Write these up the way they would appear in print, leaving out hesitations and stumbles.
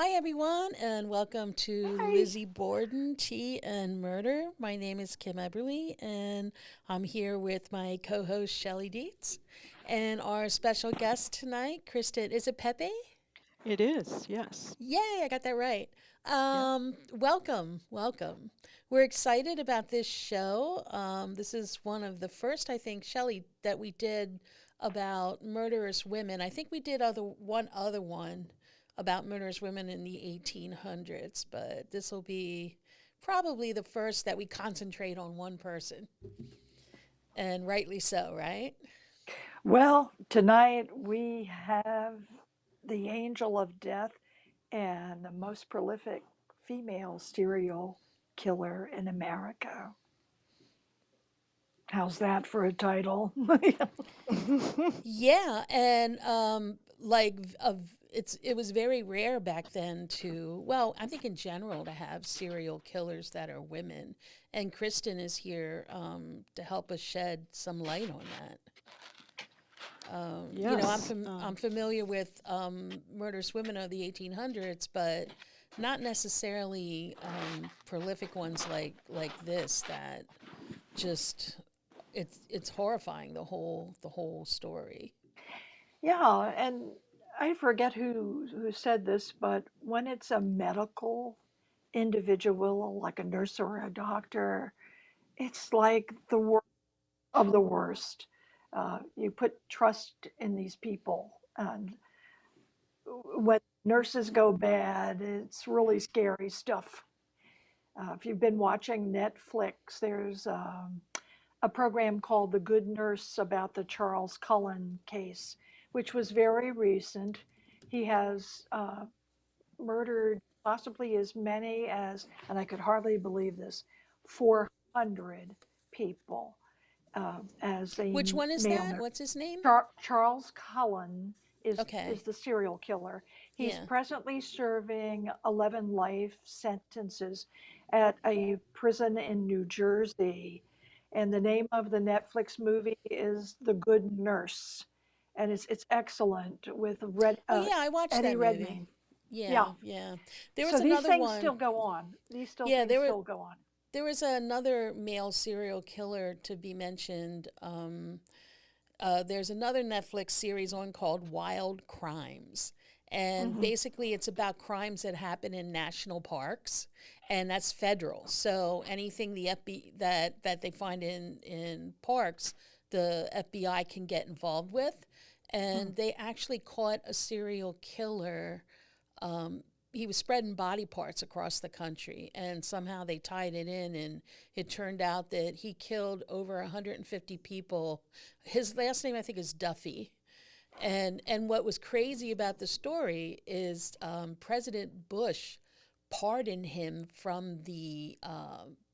Hi, everyone, and welcome to Hi. Lizzie Borden, Tea and Murder. My name is Kim Eberly, and I'm here with my co host, Shelly Dietz, and our special guest tonight, Kristen. Is it Pepe? It is, yes. Yay, I got that right. Yeah. Welcome. We're excited about this show. This is one of the first, I think, Shelley, that we did about murderous women. I think we did one other one about murderous women in the 1800s, but this will be probably the first that we concentrate on one person, and rightly so, right? Well, tonight we have the angel of death and the most prolific female serial killer in America. How's that for a title? Yeah, and it was very rare back then to, well, I think in general, to have serial killers that are women, and Kristen is here to help us shed some light on that. Yes. I'm familiar with murderous women of the 1800s, but not necessarily prolific ones like this. That just it's horrifying, the whole story. Yeah, and I forget who said this, but when it's a medical individual, like a nurse or a doctor, it's like the worst of the worst. You put trust in these people, and when nurses go bad, it's really scary stuff. If you've been watching Netflix, there's a program called The Good Nurse about the Charles Cullen case, which was very recent. He has murdered possibly as many as, and I could hardly believe this, 400 people as a Which one is male that? nurse. What's his name? Charles Cullen is Okay. the serial killer. He's Yeah. presently serving 11 life sentences at a prison in New Jersey. And the name of the Netflix movie is The Good Nurse. And it's excellent with Oh yeah, I watched Eddie that movie. Redmayne. Yeah. Yeah, yeah. There was So these another things one. still go on. These still Yeah, things still go on. there was another male serial killer to be mentioned. There's another Netflix series on called Wild Crimes. And Hmm. basically, it's about crimes that happen in national parks, and that's federal. So anything the FBI that they find in parks, the FBI can get involved with. Hmm. And they actually caught a serial killer. He was spreading body parts across the country, and somehow they tied it in, and it turned out that he killed over 150 people. His last name, I think, is Duffy. And what was crazy about the story is President Bush pardoned him from the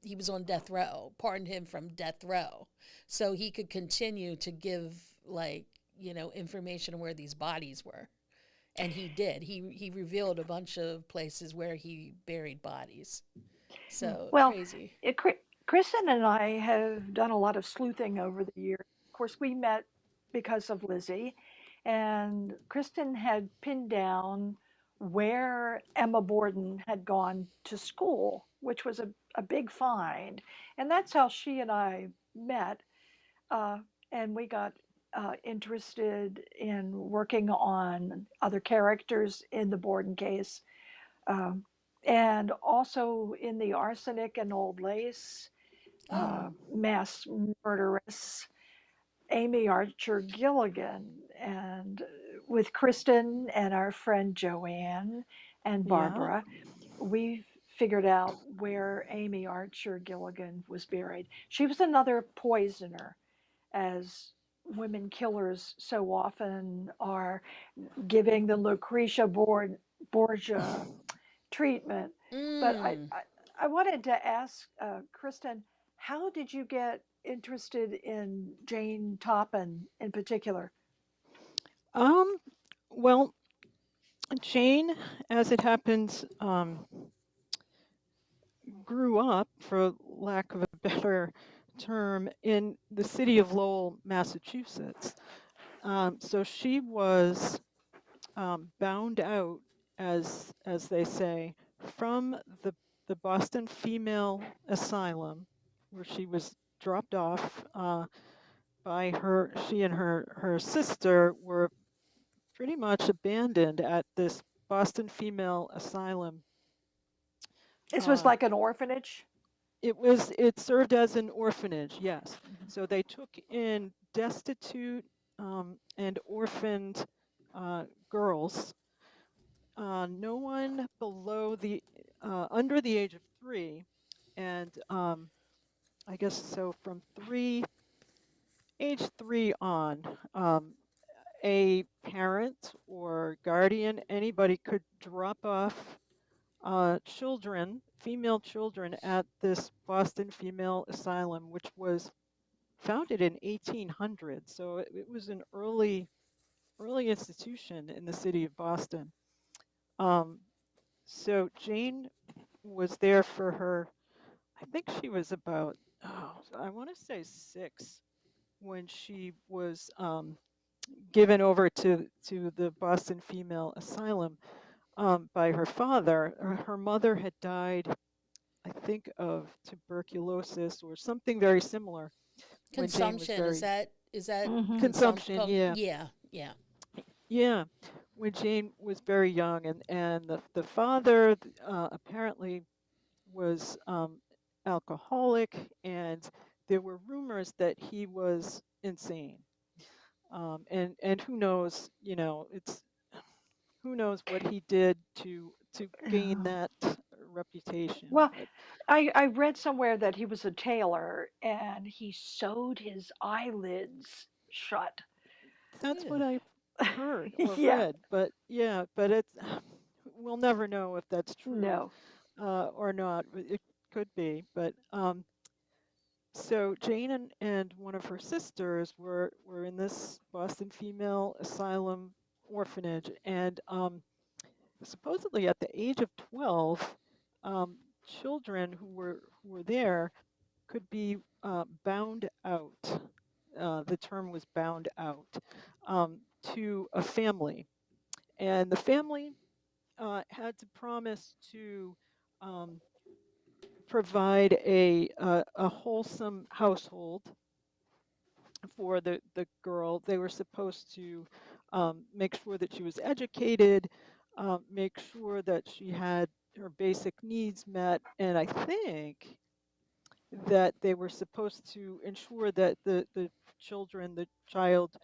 he was on death row, pardoned him from death row, so he could continue to give, like, information on where these bodies were. And he did. He revealed a bunch of places where he buried bodies. So Well, crazy. it, Kristen and I have done a lot of sleuthing over the years. Of course, we met because of Lizzie, and Kristen had pinned down where Emma Borden had gone to school, which was a big find. And that's how she and I met. Uh, and we got interested in working on other characters in the Borden case, um, and also in the arsenic and old lace Oh, mass murderess Amy Archer Gilligan, and with Kristen and our friend Joanne and Yeah. Barbara, we figured out where Amy Archer Gilligan was buried. She was another poisoner, as women killers so often are, giving the Borgia treatment. But mm. I wanted to ask Kristen, how did you get interested in Jane Toppin in particular? Um, well, Jane, as it happens, grew up, for lack of a better term, in the city of Lowell, Massachusetts. So she was bound out as they say, from the Boston Female Asylum, where she was dropped off by her. She and her sister were pretty much abandoned at this Boston Female Asylum. This was Uh, like an orphanage. it served as an orphanage, yes. So they took in destitute and orphaned girls, no one below the under the age of 3, and I guess so from age 3 on, a parent or guardian, anybody could drop off children, female children, at this Boston Female Asylum, which was founded in 1800. So it was an early institution in the city of Boston. Um, so Jane was there for her. I think she was about, oh, I want to say 6 when she was given over to the Boston Female Asylum by her father. Her mother had died, I think, of tuberculosis or something very similar when Jane was Consumption, very is that Mm-hmm. consumption. consumption? Yeah, Yeah, yeah. yeah, when Jane was very young, and the father apparently was alcoholic, and there were rumors that he was insane. And who knows, it's who knows what he did to gain Yeah. that reputation. Well, But I read somewhere that he was a tailor and he sewed his eyelids shut. that's what Ew. I've heard or Yeah. read. But yeah, but it's we'll never know if that's true No. or not. It could be, but so Jane and one of her sisters were in this Boston Female Asylum orphanage, and supposedly at the age of 12, children who were there could be bound out. The term was bound out to a family, and the family had to promise to um, provide a wholesome household for the girl. They were supposed to make sure that she was educated, make sure that she had her basic needs met, and I think that they were supposed to ensure that the child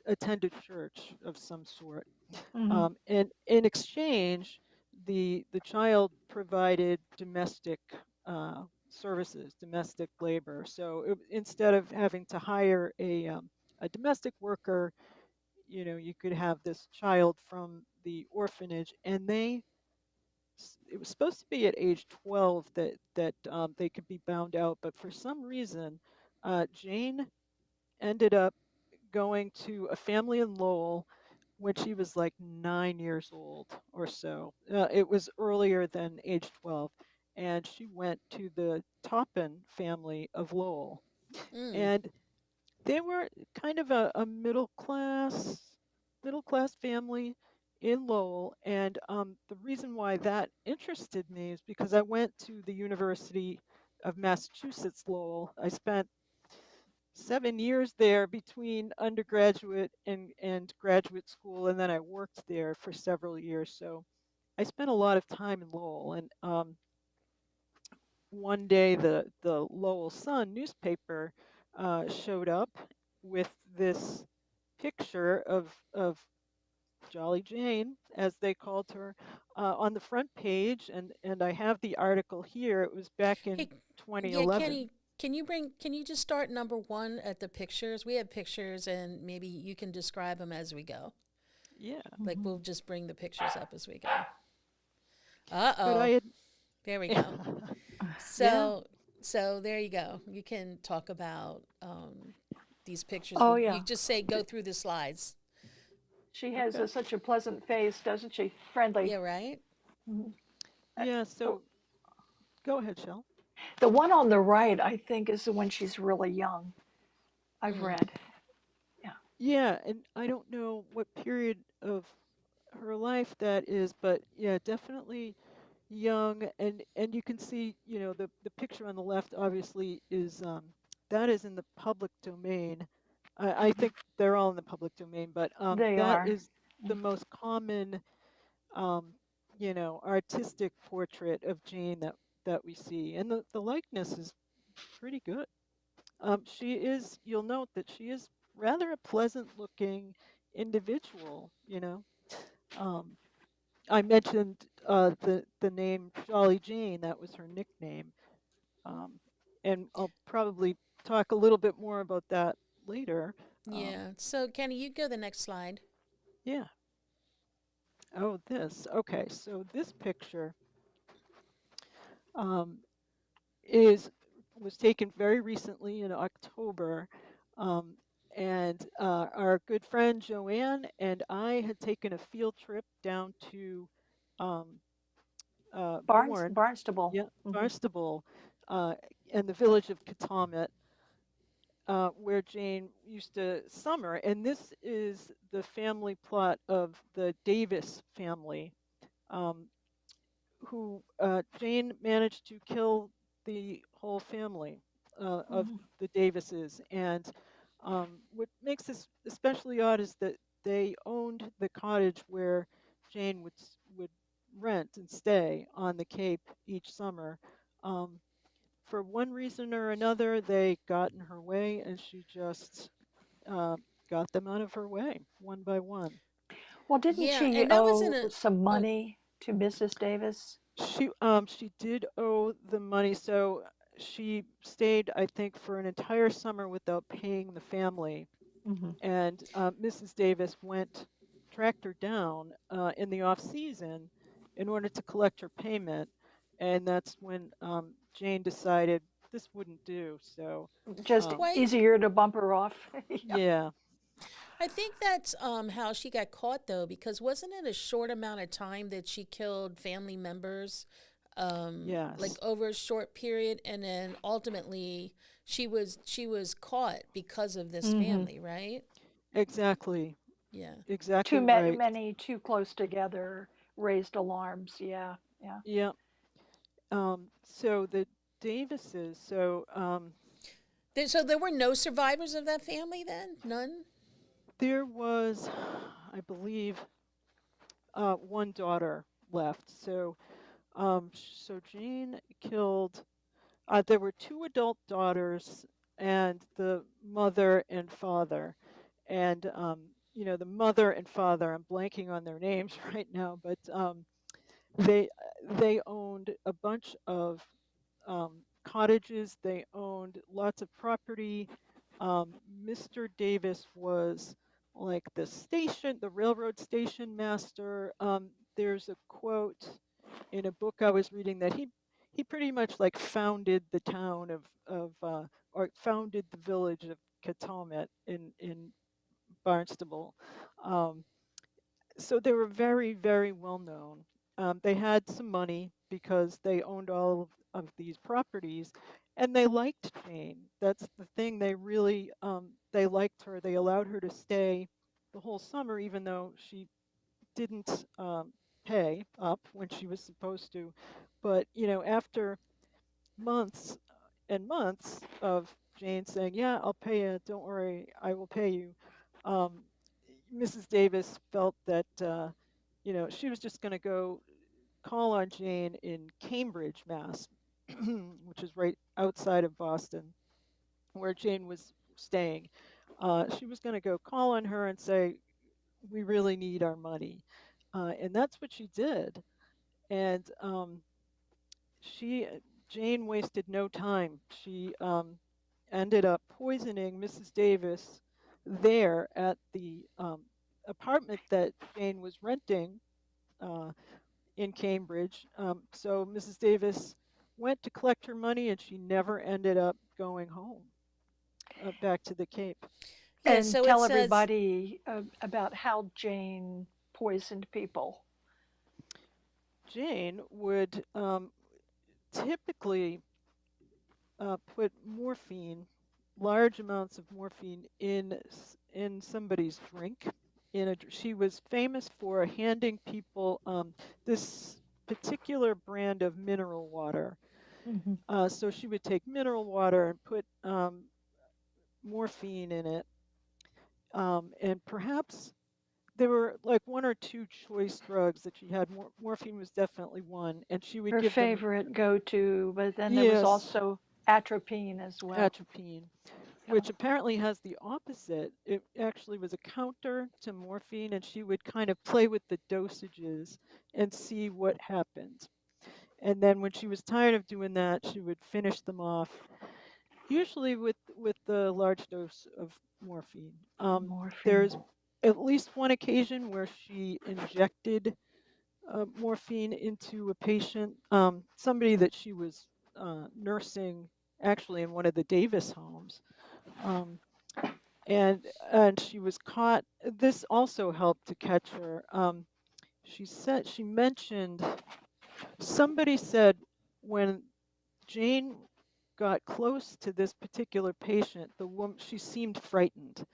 attended church of some sort. Hmm. And in exchange, the child provided domestic services, domestic labor. So instead of having to hire a domestic worker, you could have this child from the orphanage, and it was supposed to be at age 12 that they could be bound out, but for some reason, Jane ended up going to a family in Lowell when she was like 9 years old or so. It was earlier than age 12. And she went to the Toppin family of Lowell. Mm. And they were kind of a middle class family in Lowell. And the reason why that interested me is because I went to the University of Massachusetts Lowell. I spent 7 years there between undergraduate and graduate school, and then I worked there for several years. So I spent a lot of time in Lowell. And one day, the Lowell Sun newspaper showed up with this picture of Jolly Jane, as they called her, on the front page, and I have the article here. It was back in Hey, yeah, 2011. Kenny, can you just start number one at the pictures? We have pictures and maybe you can describe them as we go. Yeah, Like Hmm. we'll just bring the pictures up as we go. Uh but I oh. had, There we go. yeah, So there you go. You can talk about these pictures. Oh You yeah. just say go through the slides. She has okay, such a pleasant face, doesn't she? Friendly. Yeah, right? Mhm. Uh, yeah. The, So go ahead, Shell. the one on the right, I think, is the one she's really young. I've Mm. read. Yeah. Yeah, and I don't know what period of her life that is, but yeah, definitely young, and you can see, the picture on the left obviously is that is in the public domain. I Mhm. think they're all in the public domain, but They that are. is the most common um, artistic portrait of Jane that we see, and the likeness is pretty good. She is, you'll note that she is rather a pleasant looking individual. Um, I mentioned the name Jolly Jane. That was her nickname, um, and I'll probably talk a little bit more about that later. Um, Yeah. So, Kenny, you go the next slide. yeah. Oh, this. Okay. So this picture um, is was taken very recently in October, um, and our good friend Joanne and I had taken a field trip down to um, Bourne, Barnstable. yeah, Hmm. Barnstable, uh, and the village of Katamet, where Jane used to summer. And this is the family plot of the Davis family, um, who Jane managed to kill the whole family of Hmm. the Davises. And what makes this especially odd is that they owned the cottage where Jane would rent and stay on the Cape each summer. Um, for one reason or another, they got in her way, and she just uh, got them out of her way one by one. Well, didn't Yeah, she and that was in owe a. some Oh, money to Mrs. Davis? She did owe the money, so she stayed, I think, for an entire summer without paying the family. Hmm. And Mrs. Davis tracked her down in the off season in order to collect her payment, and that's when Jane decided this wouldn't do. So, Just um, wait. easier to bump her off. Yeah. yeah, I think that's how she got caught though, because wasn't it a short amount of time that she killed family members, like yes, over a short period, and then ultimately she was caught because of this Hmm. family, right? exactly, Yeah. exactly Too right. many too close together raised alarms. Yeah. Yeah. Yeah. So the Davises, So there were no survivors of that family then? None? there was, I believe, one daughter left. So Jane killed. There were two adult daughters and the mother and father. And the mother and father, I'm blanking on their names right now, but they they owned a bunch of cottages. They owned lots of property. Mr. Davis was like the railroad station master. There's a quote in a book I was reading that he pretty much like founded the town of or founded the village of Katomet in Barnstable. Um, so they were very, very well known. They had some money because they owned all of these properties, and they liked Jane. That's the thing. They liked her. They allowed her to stay the whole summer, even though she didn't pay up when she was supposed to. But after months and months of Jane saying, "Yeah, I'll pay you. Don't worry, I will pay you." Um, Mrs. Davis felt that she was just going to go call on Jane in Cambridge, Mass, which is right outside of Boston, where Jane was staying. She was going to go call on her and say, "We really need our money," and that's what she did. And she Jane wasted no time. She ended up poisoning Mrs. Davis there at the apartment that Jane was renting uh, in Cambridge. So Mrs. Davis went to collect her money, and she never ended up going home back to the Cape. Yeah, And so it tell says everybody about how Jane poisoned people. Jane would typically put morphine, large amounts of morphine, in somebody's drink. she was famous for handing people this particular brand of mineral water. Hmm. So she would take mineral water and put morphine in it, and perhaps there were like one or two choice drugs that she had. Morphine was definitely one, and she would Her give them. favorite go-to, but then there was Yes, also atropine as well. atropine, Yeah, which apparently has the opposite. It actually was a counter to morphine, and she would kind of play with the dosages and see what happened. And then when she was tired of doing that, she would finish them off, usually with the large dose of morphine. morphine. There's at least one occasion where she injected morphine into a patient, somebody that she was nursing, actually in one of the Davis homes. Um, and she was caught. This also helped to catch her. She mentioned, somebody said, when Jane got close to this particular patient, the woman, she seemed frightened.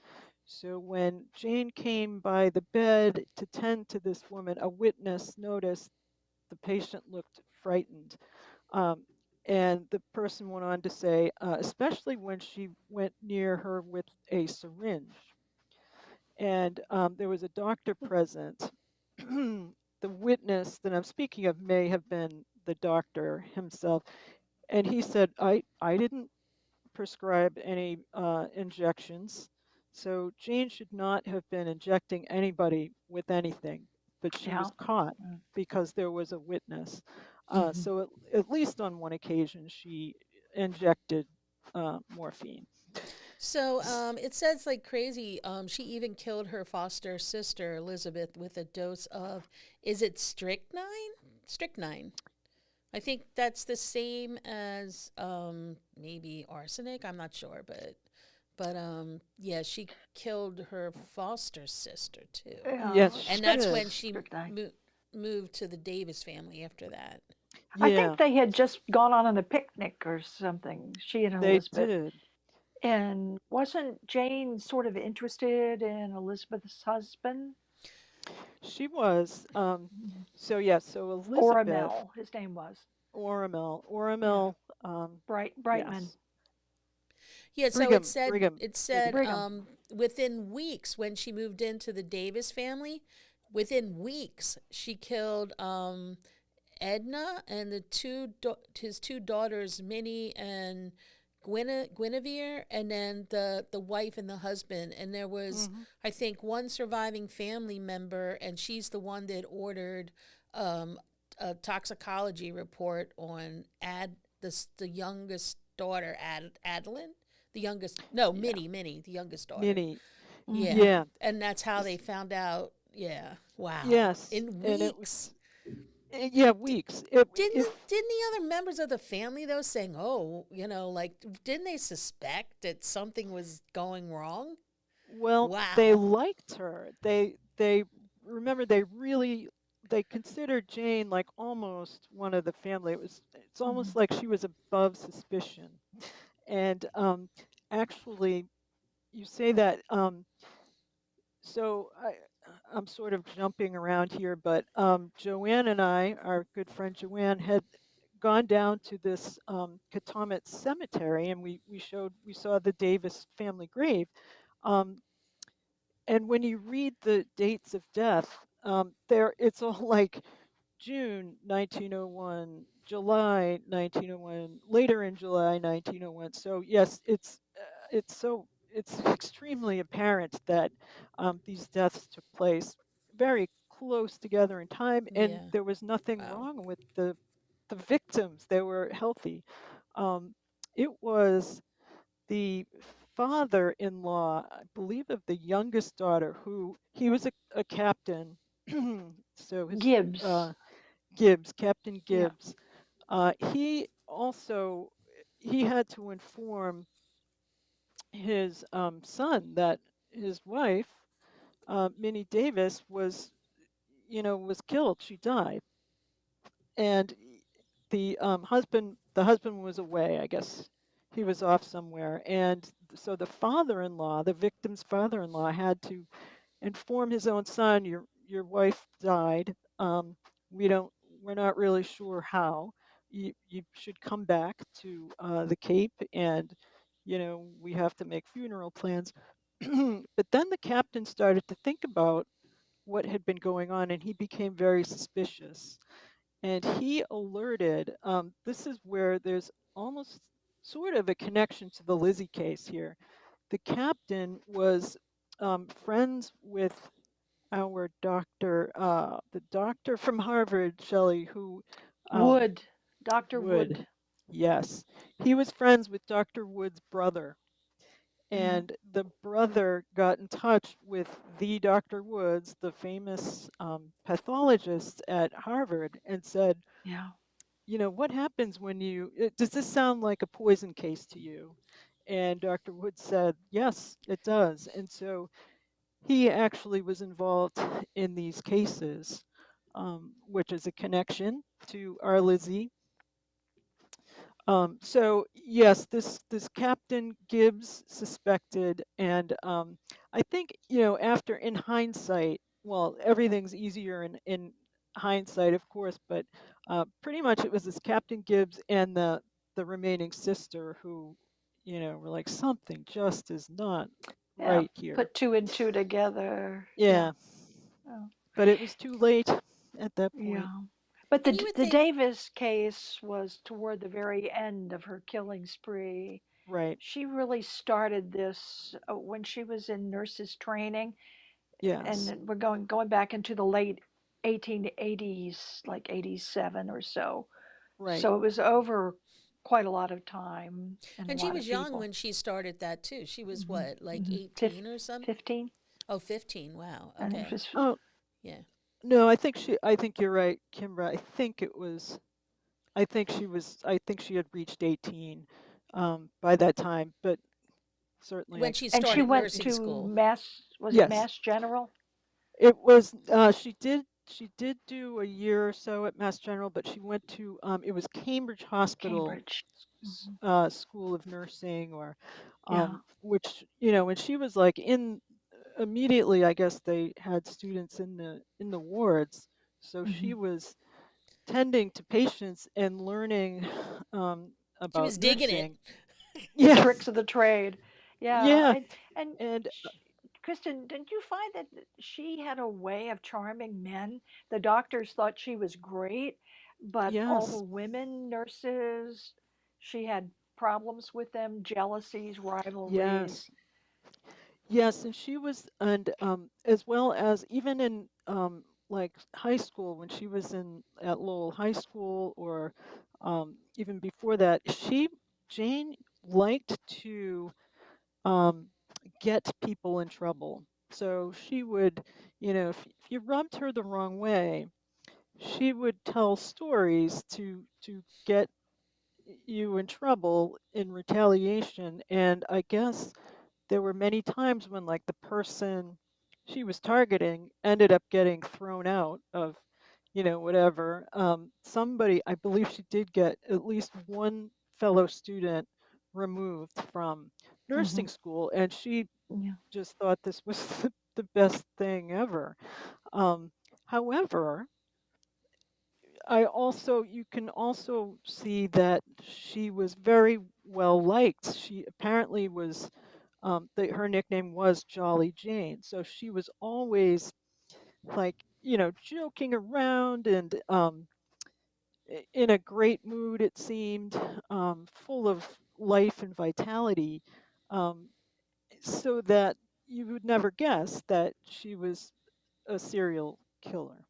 So when Jane came by the bed to tend to this woman, a witness noticed the patient looked frightened. Um, and the person went on to say, especially when she went near her with a syringe. And there was a doctor present. The witness that I'm speaking of may have been the doctor himself. And he said, I didn't prescribe any injections. So Jane should not have been injecting anybody with anything, but she was Yeah. caught because there was a witness. Mm-hmm. So at least on one occasion, she injected morphine. So it says like crazy. She even killed her foster sister Elizabeth with a dose of, is it strychnine? Strychnine. I think that's the same as maybe arsenic. I'm not sure, but yeah, she killed her foster sister too, Yes, Yeah, she and that's did. when she strychnine. moved to the Davis family after that. I think Yeah, they had just gone on a picnic or something, she and they Elizabeth. did. And wasn't Jane sort of interested in Elizabeth's husband? She was. Mhm. So yeah, so Elizabeth Oramel, his name was. Oramel, Yeah, Oramel, Brightman. yes, Yeah, so Brigham, Brigham, it Brigham. said Brigham. within weeks when she moved into the Davis family, within weeks she killed Edna and his two daughters, Minnie and Guinevere, and then the wife and the husband. And there was, Hmm. I think, one surviving family member, and she's the one that ordered um, a toxicology report on the youngest daughter, Adeline, the youngest, no, Yeah, Minnie, the youngest daughter. Minnie. Yeah, Hmm. Yeah, and that's how they S- found out. Yeah, wow, yes, in and it weeks. was yeah, weeks. It if Didn't the other members of the family though saying, "Oh, like didn't they suspect that something was going wrong?" well, they Wow. liked her. They remember they considered Jane like almost one of the family. It's almost like she was above suspicion. And actually, you say that. So I'm sort of jumping around here, but Joanne and I, our good friend Joanne, had gone down to this Katomet cemetery, and we saw the Davis family grave. Um, and when you read the dates of death, there it's all like June 1901, July 1901, later in July 1901. So yes, it's extremely apparent that these deaths took place very close together in time, and Yeah. there was nothing Wow. wrong with the victims. They were healthy. Um, it was the father-in-law, I believe, of the youngest daughter, who he was a captain. So his Gibbs. Captain Yeah. Gibbs, he also he had to inform his son that his wife, Minnie Davis, was killed. She died, and the husband was away. I guess he was off somewhere, and so the father-in-law, the victim's father-in-law, had to inform his own son, your wife died. We don't, we're not really sure how. You should come back to the Cape, and we have to make funeral plans. But then the captain started to think about what had been going on, and he became very suspicious. And he alerted. This is where there's almost sort of a connection to the Lizzie case here. The captain was friends with our doctor, the doctor from Harvard, Shelley, who um, Wood, Dr. Wood. Wood. Yes, he was friends with Dr. Wood's brother, Yeah, and the brother got in touch with the Dr. Woods, the famous pathologist at Harvard, and said, yeah, what happens when does this sound like a poison case to you? And Dr. Wood said, yes, it does. And so he actually was involved in these cases, which is a connection to our Lizzie. So yes, this Captain Gibbs suspected, and I think after in hindsight, well, everything's easier in hindsight, of course, but pretty much it was this Captain Gibbs and the remaining sister who were like, something just is not yeah. right here. Put two and two together. Yeah. Yeah, Oh, but it was too late at that point. yeah. But And you would the think, Davis case was toward the very end of her killing spree. Right. She really started this when she was in nurses training, Yes. and we're going back into the late 1880s, like 87 or so. Right. So it was over quite a lot of time and a and she lot of was young people. when she started that too. She was Hmm. what, like Hmm. 18 or something? 15, Oh, 15. Wow. and it Okay. was, Oh, Yeah. no, I think you're right, Kimbra. I think she had reached 18 by that time, but certainly When she and she started went nursing maybe. to school. was it Yes, Mass General? it was. She did do a year or so at Mass General, but she went to it was Cambridge Hospital Cambridge. Hmm. School of Nursing, or Yeah. which when she was like in immediately, I guess they had students in the wards, so she Hmm. was tending to patients and learning She about was digging it. nursing. The Yeah, tricks of the trade. Yeah, yeah, and and Kristen, didn't you find that she had a way of charming men? The doctors thought she was great, but all the yes, women nurses, she had problems with them, jealousies, yes, rivalries. yes, and she was, and as well as even in like high school, when she was in at Lowell High School, or even before that, Jane liked to um, get people in trouble. So she would, if you rubbed her the wrong way, she would tell stories to get you in trouble in retaliation. And I guess there were many times when like the person she was targeting ended up getting thrown out of whatever. Somebody, I believe she did get at least one fellow student removed from Hmm. nursing school, and she Yeah. just thought this was the best thing ever. um, However, you can also see that she was very well liked. She apparently was, her nickname was Jolly Jane. So she was always like, joking around, and in a great mood, it seemed, full of life and vitality, um, so that you would never guess that she was a serial killer.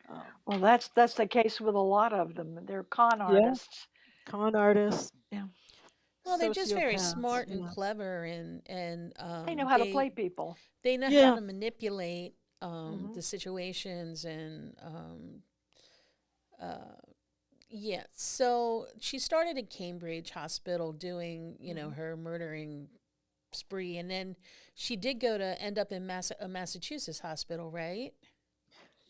Um, Well, that's the case with a lot of them. They're con yeah, artists. con artists, Yeah. Well, they're just very sociopaths. smart and Yeah, clever, and They know how to play people. they know how yeah, to manipulate Hmm. the situations, and uh, yeah. So she started at Cambridge Hospital doing, Hmm. her murdering spree, and then she did go to end up in a Massachusetts hospital, right?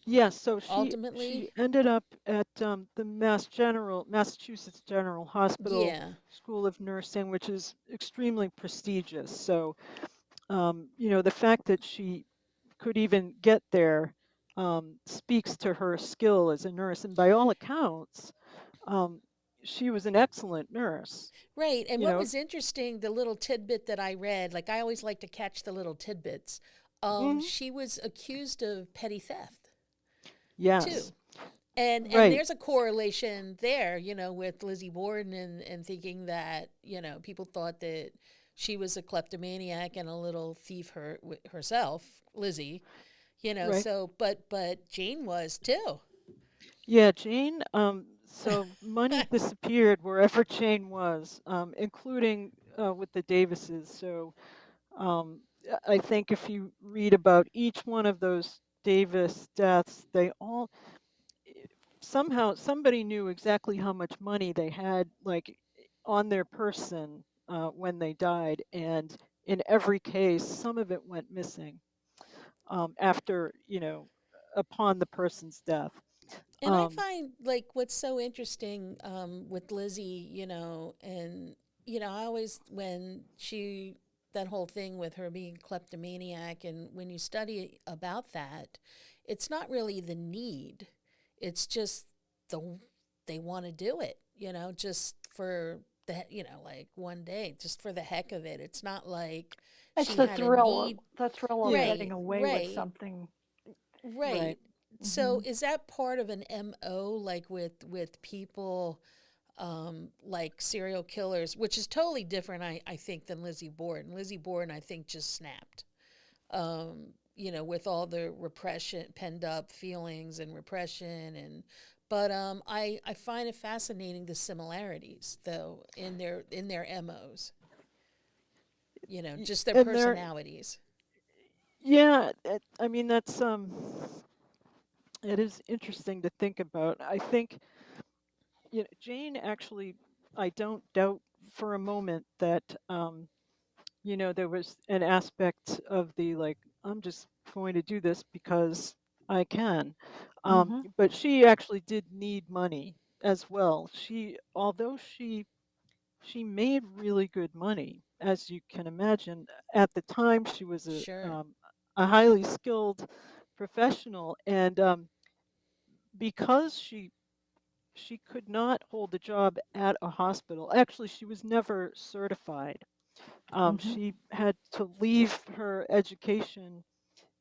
yes. So she Ultimately, ended up at the Massachusetts General Hospital yeah. School of Nursing, which is extremely prestigious. So the fact that she could even get there speaks to her skill as a nurse. And by all accounts, um, she was an excellent nurse. Right. And You what know, was interesting, the little tidbit that I read, like I always like to catch the little tidbits. mhm, She was accused of petty theft yes, too. And right. there's a correlation there, with Lizzie Borden and thinking that, people thought that she was a kleptomaniac and a little thief herself, Lizzie, Right. so but Jane was too. Yeah, Jane. So money disappeared wherever Jane was, including with the Davises. So I think if you read about each one of those Davis deaths, they all eh, somehow somebody knew exactly how much money they had, like on their person when they died, and in every case, some of it went missing after upon the person's death. And I Um, find like what's so interesting with Lizzie, and I always when she that whole thing with her being kleptomaniac, and when you study about that, it's not really the need; it's just the they want to do it, just for like one day, just for the heck of it. It's not like It's she the had a thrill, need. the thrill of yeah, getting Right, away with right. something. right. Right. So Hmm. is that part of an MO, like with people like serial killers, which is totally different, I think, than Lizzie Borden. Lizzie Borden, I think, just snapped. With all the repression, penned up feelings and repression, but I find it fascinating the similarities though in their MOs. Just their And there, personalities. yeah, I mean that's it is interesting to think about. I think Jane actually, I don't doubt for a moment that there was an aspect of the like, I'm just going to do this because I can. Hmm. But she actually did need money as well. Although she made really good money, as you can imagine. At the time, she was Sure. a highly skilled professional, and because she could not hold a job at a hospital. Actually, she was never certified. Hmm. She had to leave her education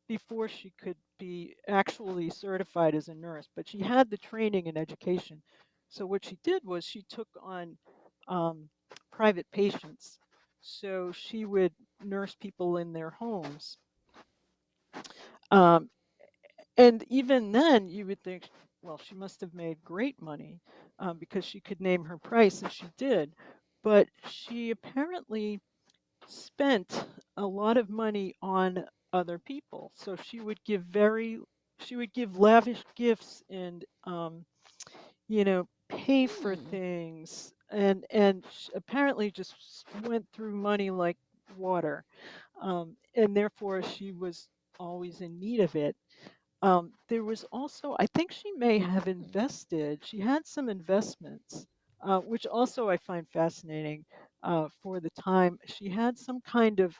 before she could be actually certified as a nurse, but she had the training and education. So what she did was she took on um, private patients. So she would nurse people in their homes. Um, and even then, you would think, well, she must have made great money because she could name her price, and she did. But she apparently spent a lot of money on other people. So she would give lavish gifts and pay for Hmm. things, and apparently just went through money like water, and therefore she was always in need of it. There was also, I think she may have invested. She had some investments, which also I find fascinating for the time. She had some kind of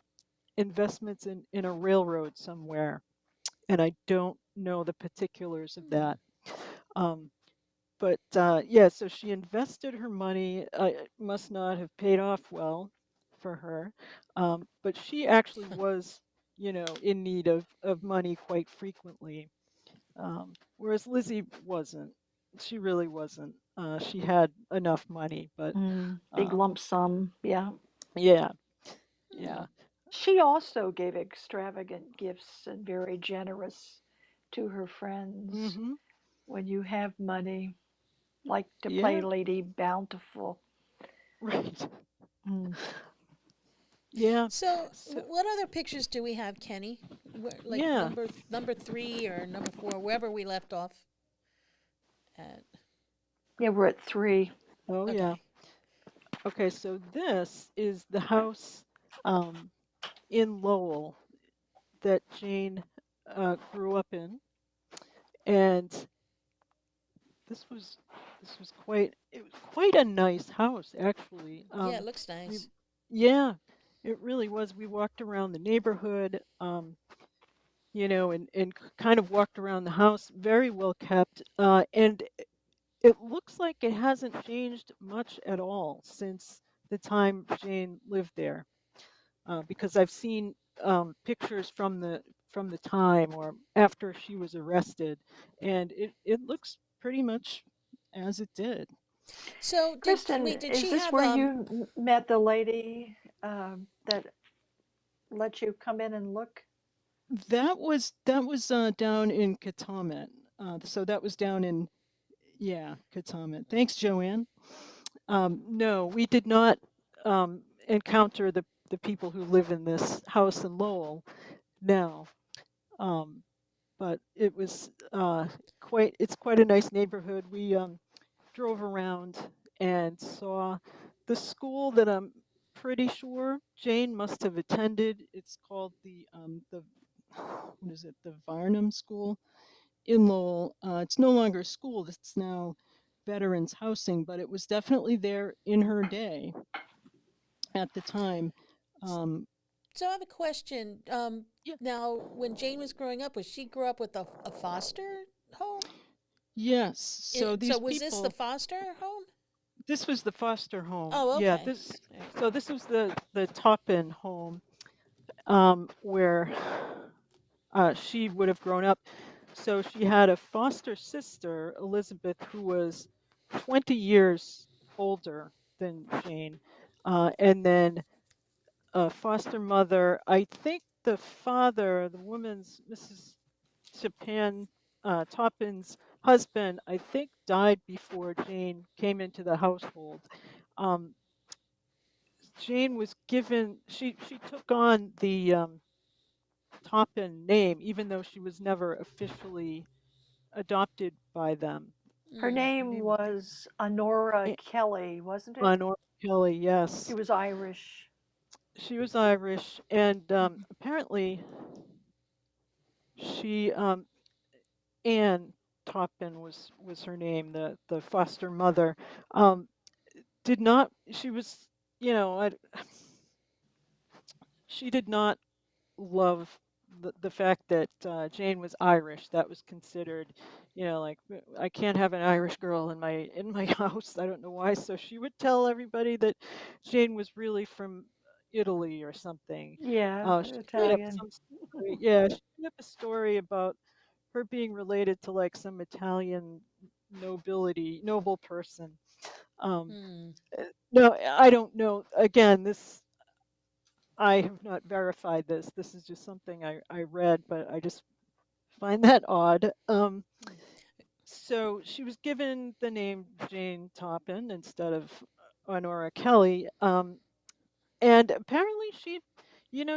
investments in a railroad somewhere, and I don't know the particulars of Hmm. that. Um, but yeah, so she invested her money. It must not have paid off well for her, but she actually was, in need of money quite frequently. Whereas Lizzie wasn't. She really wasn't. She had enough money, but Mm, big um, lump sum. Yeah. yeah, Hmm. yeah. She also gave extravagant gifts and very generous to her friends. Hmm. When you have money, like to play Yeah, Lady Bountiful. right. Mm. Yeah. So, So what other pictures do we have, Kenny? Like yeah. number 3 or number 4, wherever we left off at. Yeah, we're at three. Oh yeah. Okay. Okay, so this is the house um, in Lowell that Jane grew up in, and this was it was quite a nice house actually. Yeah, it looks We nice. Yeah, it really was. We walked around the neighborhood. and kind of walked around the house, very well kept. And it looks like it hasn't changed much at all since the time Jane lived there, because I've seen pictures from the time or after she was arrested, and it looks pretty much as it did. So Kristen, did is she this have where you met the lady that let you come in and look? That was down in Katamet. So that was down in, yeah, Katamet. Thanks, Joanne. No, we did not encounter the people who live in this house in Lowell. No, um, but it's quite a nice neighborhood. We drove around and saw the school that I'm pretty sure Jane must have attended. It's called the what is it? The Varnum School in Lowell. It's no longer a school. It's now veterans housing, but it was definitely there in her day at the time. Um, So I have a question. yeah, Now, when Jane was growing up, was she grew up with a foster home? yes. So So these was this the people, foster home? this was the foster home. Oh, Yeah, okay. this. All right. So this was the Toppin home, where she would have grown up. So she had a foster sister, Elizabeth, who was 20 years older than Jane, and then a foster mother. I think the father, the woman's Mrs. Japan Toppin's husband, I think died before Jane came into the household. Um, Jane was given she took on the Toppin name, even though she was never officially adopted by them. Her Mm. Her name name was was Honora A- Kelly, wasn't it? Honora Kelly. She Yes, was Irish. she was Irish, and Mhm. apparently she Anne Toppin was her name, the foster mother. Um, did not she was she did not love the fact that Jane was Irish. That was considered, like, I can't have an Irish girl in my house. I don't know why. So she would tell everybody that Jane was really from Italy or something. Yeah, She made up Italian. some story. Yeah, she made up a story about her being related to like some Italian noble person. Um, Hmm. no, I don't know. Again, I have not verified this. This is just something I read, but I just find that odd. So she was given the name Jane Toppin instead of Honora Kelly. And apparently she,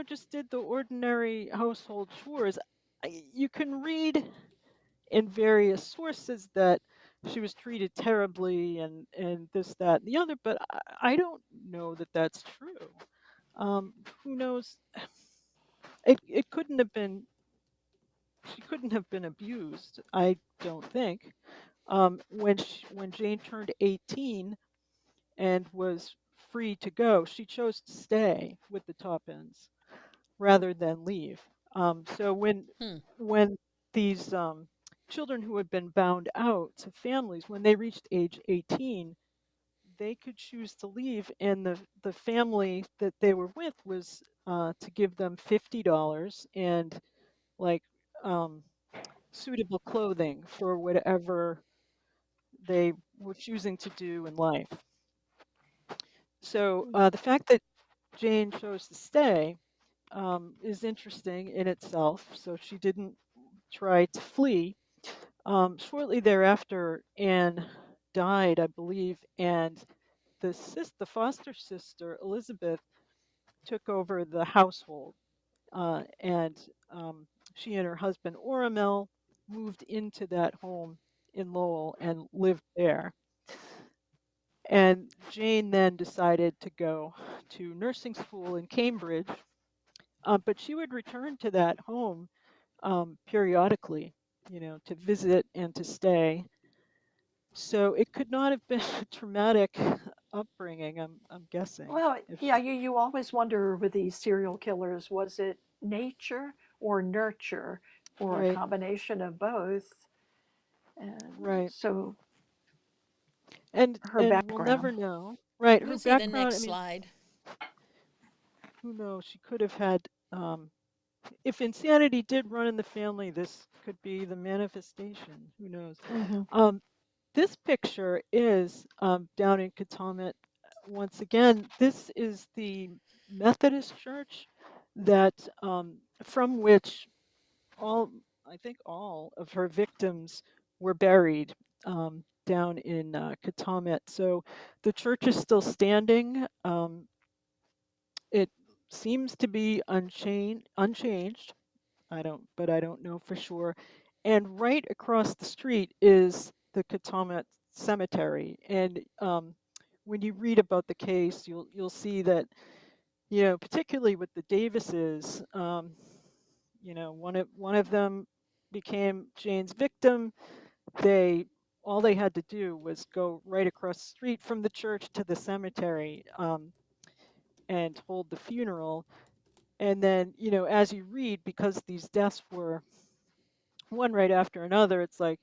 just did the ordinary household chores. You can read in various sources that she was treated terribly and this, that, and the other, but I don't know that that's true. Um, who knows? It couldn't have been She couldn't have been abused, I don't think. When Jane turned 18 and was free to go, she chose to stay with the Toppins rather than leave. So Hmm. when these children who had been bound out to families, when they reached age 18, they could choose to leave, and the family that they were with was to give them $50 and like um, suitable clothing for whatever they were choosing to do in life. So the fact that Jane chose to stay is interesting in itself. So she didn't try to flee. Shortly thereafter, Anne died, I believe, and the foster sister Elizabeth took over the household, and she and her husband Oramel moved into that home in Lowell and lived there. And Jane then decided to go to nursing school in Cambridge, but she would return to that home periodically, to visit and to stay. So it could not have been a traumatic upbringing, I'm guessing. Well, If yeah, she, you always wonder with these serial killers, was it nature? or nurture or a right, combination of both. And right. so her And we'll background. never know. Right, Let me her see the background, next I mean, slide. who knows? She could have had if insanity did run in the family, this could be the manifestation. Who knows? Hmm. Um, this picture is down in Katomet. Once again, this is the Methodist church that from which all I think all of her victims were buried down in Katomet. So the church is still standing. It seems to be unchanged. I don't know for sure. And right across the street is the Katomet Cemetery. And when you read about the case, you'll see that, particularly with the Davises, one of them became Jane's victim. They All they had to do was go right across the street from the church to the cemetery and hold the funeral. And then, as you read, because these deaths were one right after another, it's like,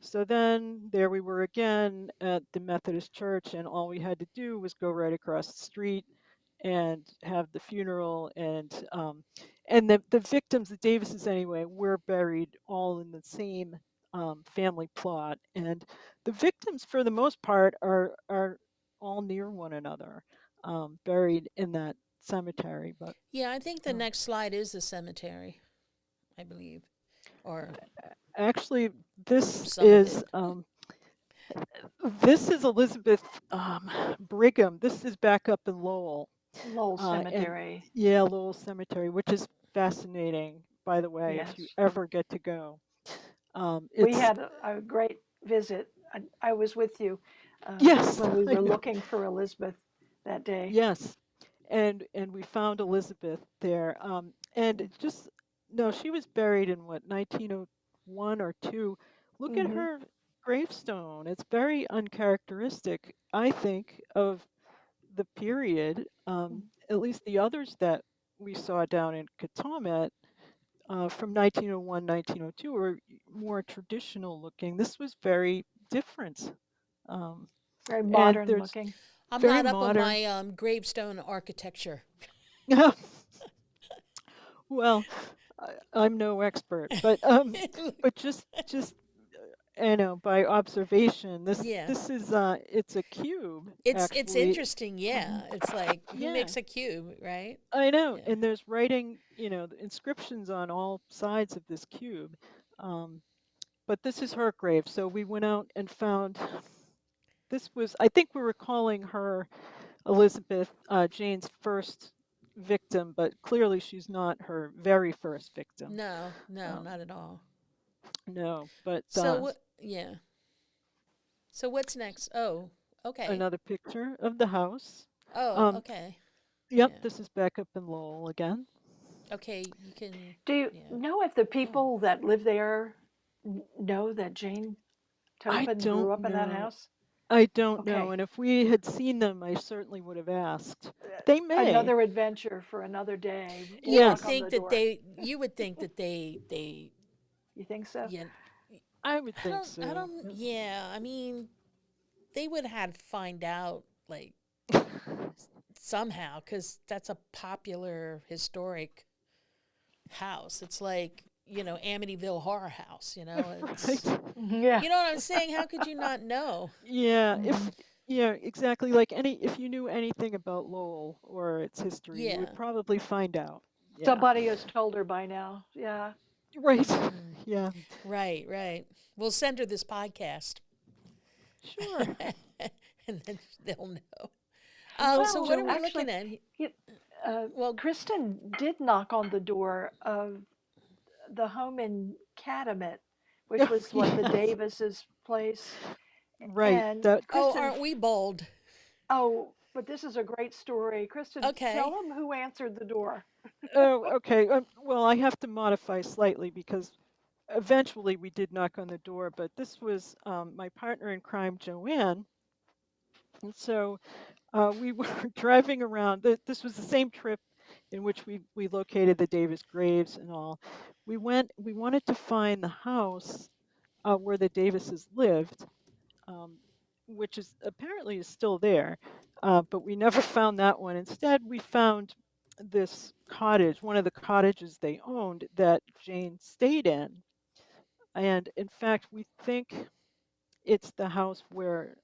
so then there we were again at the Methodist church, and all we had to do was go right across the street and have the funeral. And the victims, the Davises anyway, were buried all in the same family plot. And the victims, for the most part, are all near one another, buried in that cemetery. But Yeah, I think the um, next slide is the cemetery, I believe, or actually, some of it. this is Elizabeth Brigham. This is back up in Lowell, Lowell and Cemetery. yeah, Lowell Cemetery, which is fascinating, by the way, if you Yes. ever get to go. We It's had a great visit. I was with you yes, when we I were know. looking for Elizabeth that day. Yes, and we found Elizabeth there. And it just no, she was buried in what 1901 or two. Look at Hmm. her gravestone. It's very uncharacteristic, I think, of the period. At least the others that we saw down in Katomet from 1901, 1902 were more traditional looking. This was very different. Um, Very and modern there's looking. I'm very not up on modern. my gravestone architecture. Well, I'm no expert, but just by observation, Yeah, this is it's a cube it's actually. interesting. Hmm. Yeah, it's like who Yeah, makes a cube, right? I know, Yeah. and there's writing, the inscriptions on all sides of this cube. Um, but this is her grave, so we went out and found this was. I think we were calling her Elizabeth, Jane's first victim, but clearly she's not her very first victim. No, no, Um, not at all. no, but So what? Yeah. So what's next? Oh, okay. another picture of the house. Oh, Um, okay. yep, Yeah. this is back up in Lowell again. Okay, you can. Do you Yeah. know if the Oh. people that live there know that Jane I Tobin grew don't up in that know. house? I don't know. Okay. And if we had seen them, I certainly would have asked. They may. Another adventure for another day. We'll You would knock on Yes, the think that door. you would think that they, You think so? yeah. I would think I so. don't, yeah. I mean, they would have had to find out, like, somehow, because that's a popular historic house. It's like, Amityville Horror House, it's, Right. Yeah. you know what I'm saying? How could you not know? Yeah, Hmm. yeah, exactly. Like if you knew anything about Lowell or its history, you would Yeah. probably find out. Yeah. Somebody has told her by now. Yeah. Right. Mm. Yeah. Right, right. We'll send her this podcast. Sure. And then they'll know. So Well, what are So we actually, looking at? you, Well, Kristen did knock on the door of the home in Catamit, which oh, was what the yes. Davis's place. Right. And That oh, Kristen, aren't we bold? oh, but this is a great story. Kristen, tell Okay. them who answered the door. oh, okay. Well, I have to modify slightly because eventually we did knock on the door, but this was my partner in crime, Joanne. And so we were driving around. This was the same trip in which we located the Davis graves and all. We wanted to find the house where the Davises lived, um, which is apparently is still there, but we never found that one. Instead, we found this cottage, one of the cottages they owned that Jane stayed in. And in fact, we think it's the house where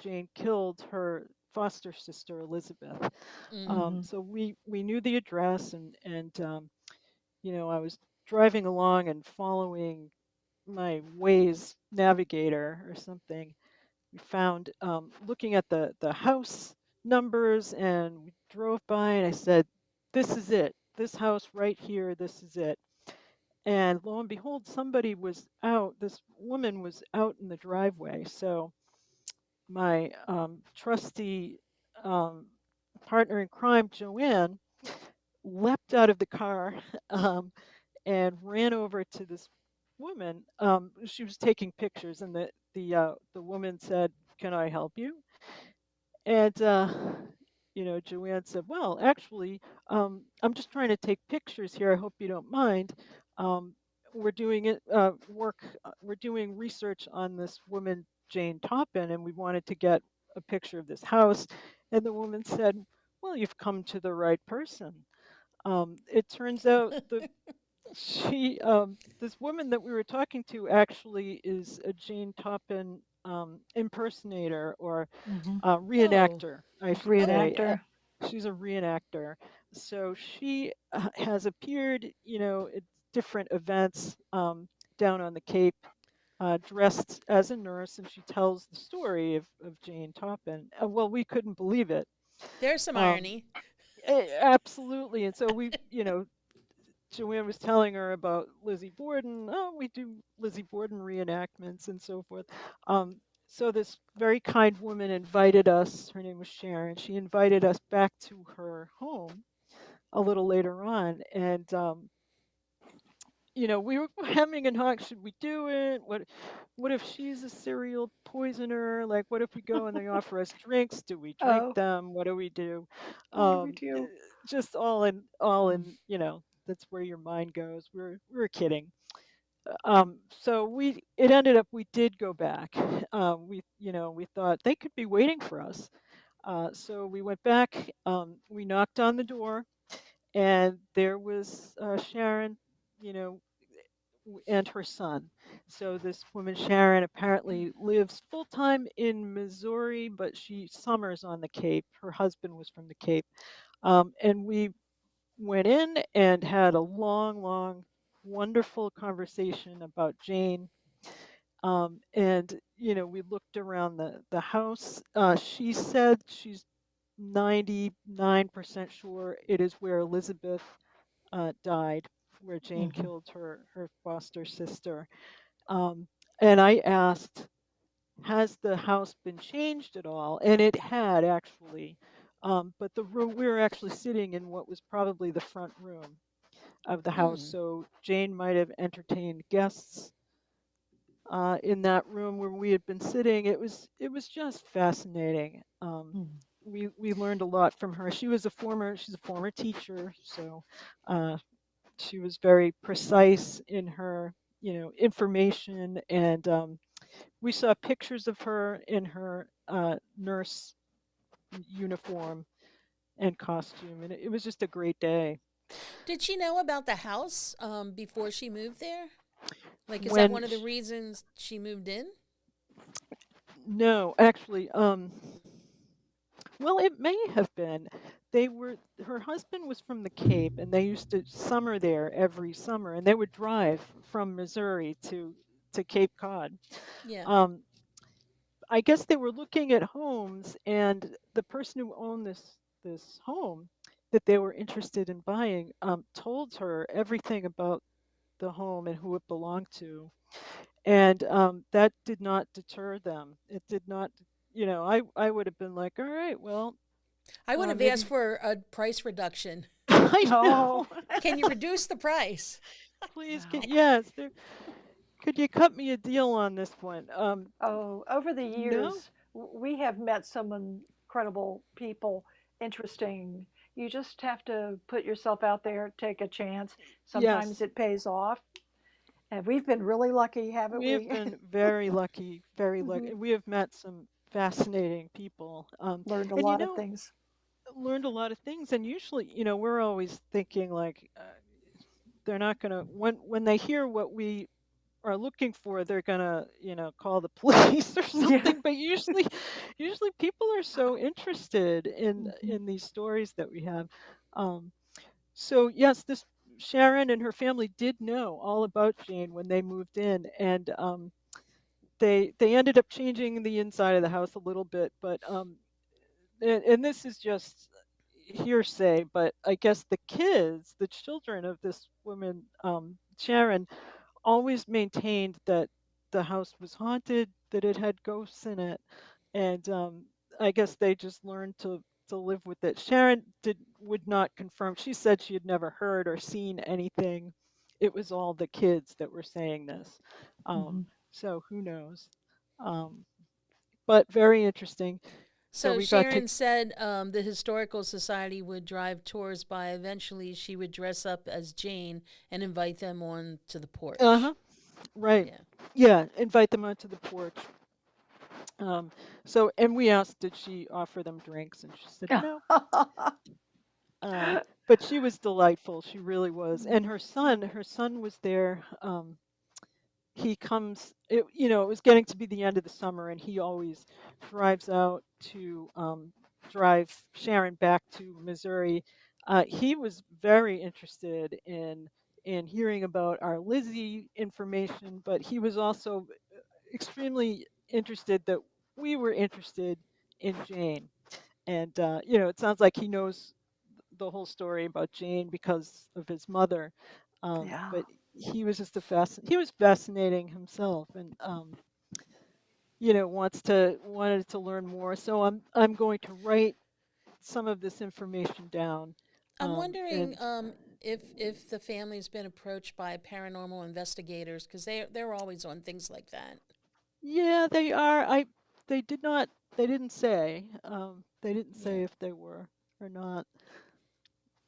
Jane killed her foster sister Elizabeth. Mm. Mm-hmm. So we knew the address, and I was driving along and following my Waze navigator or something. We found looking at the house numbers, and we drove by, and I said, "This is it. This house right here. This is it." And lo and behold, somebody was out. This woman was out in the driveway. So my trusty um, partner in crime, Joanne, leapt out of the car um, and ran over to this woman. She was taking pictures, and the woman said, "Can I help you?" And Joanne said, "Well, actually, I'm just trying to take pictures here. I hope you don't mind. Um, we're doing it work. We're doing research on this woman, Jane Toppin, and we wanted to get a picture of this house." And the woman said, "Well, you've come to the right person." It turns out this woman that we were talking to actually is a Jane Toppin impersonator or Mm-hmm. Oh, reenactor, I should say. oh, Reenactor. She's a reenactor. So she has appeared, at different events down on the Cape, dressed as a nurse, and she tells the story of Jane Toppin. Well, we couldn't believe it. there's some Um, irony. Absolutely. And so Joanne was telling her about Lizzie Borden. Oh, we do Lizzie Borden reenactments and so forth. Um, so this very kind woman invited us. Her name was Sharon. She invited us back to her home a little later on, and we were hemming and hawing. Should we do it? What if she's a serial poisoner? Like, what if we go and they offer us drinks? Do we drink Oh, them? What do we do? what do we Um, eh, do? just all in. That's where your mind goes. We were kidding. So it ended up we did go back. We thought they could be waiting for us. So we went back. We knocked on the door, and there was Sharon. You know, and her son. So this woman Sharon apparently lives full time in Missouri, but she summers on the Cape. Her husband was from the Cape, and we went in and had a long, long, wonderful conversation about Jane. And we looked around the house. She said she's 99% sure it is where Elizabeth died, where Jane Mm-hmm. killed her foster sister. Um, and I asked, has the house been changed at all? And it had actually. But the room we were actually sitting in what was probably the front room of the house. Hmm. So Jane might have entertained guests in that room where we had been sitting. It was just fascinating. We learned a lot from her. She's a former teacher, so uh, she was very precise in her information, and we saw pictures of her in her nurse uniform and costume, and it was just a great day. Did she know about the house before she moved there? Like, is that When one of the sh reasons she moved in? No, actually, well, it may have been. Her husband was from the Cape, and they used to summer there every summer, and they would drive from Missouri to Cape Cod. Yeah. Um, I guess they were looking at homes, and the person who owned this home that they were interested in buying told her everything about the home and who it belonged to, and that did not deter them. It did not. I would have been like, all right, well, I would have asked maybe for a price reduction. I Oh, know. Can you reduce the price? Please, wow. yes, could you cut me a deal on this one? Oh, over the No. years, we have met some incredible people, interesting. You just have to put yourself out there, take a chance. Sometimes Yes, it pays off. And we've been really lucky, haven't we have we? been very lucky, very Hmm. lucky. We have met some fascinating people, Learned a and lot of things. learned a lot of things. And usually, we're always thinking like they're not gonna when they hear what we are looking for, they're gonna, call the police or Yeah. something. But usually people are so interested Hmm. in these stories that we have. Um, so yes, this Sharon and her family did know all about Jane when they moved in, and they ended up changing the inside of the house a little bit, but and this is just hearsay, but I guess the children of this woman, Sharon, always maintained that the house was haunted, that it had ghosts in it, and I guess they just learned to live with it. Sharon would not confirm. She said she had never heard or seen anything. It was all the kids that were saying this. Hmm. So who knows? Um, but very interesting. So So we got to Sharon said the historical society would drive tours by. Eventually, she would dress up as Jane and invite them on to the porch. uh-huh, right. Yeah. Yeah, invite them onto the porch. So and we asked, did she offer them drinks, and she said no. Uh, but she was delightful. She really was. And her son was there. He comes, it was getting to be the end of the summer, and he always drives out to drive Sharon back to Missouri. He was very interested in hearing about our Lizzie information, but he was also extremely interested that we were interested in Jane. And it sounds like he knows the whole story about Jane because of his mother. Yeah. But he was just he was fascinating himself, and wanted to learn more. So I'm going to write some of this information down. I'm wondering And if the family's been approached by paranormal investigators because they're always on things like that. yeah, they are. They didn't say. They didn't Yeah. say if they were or not.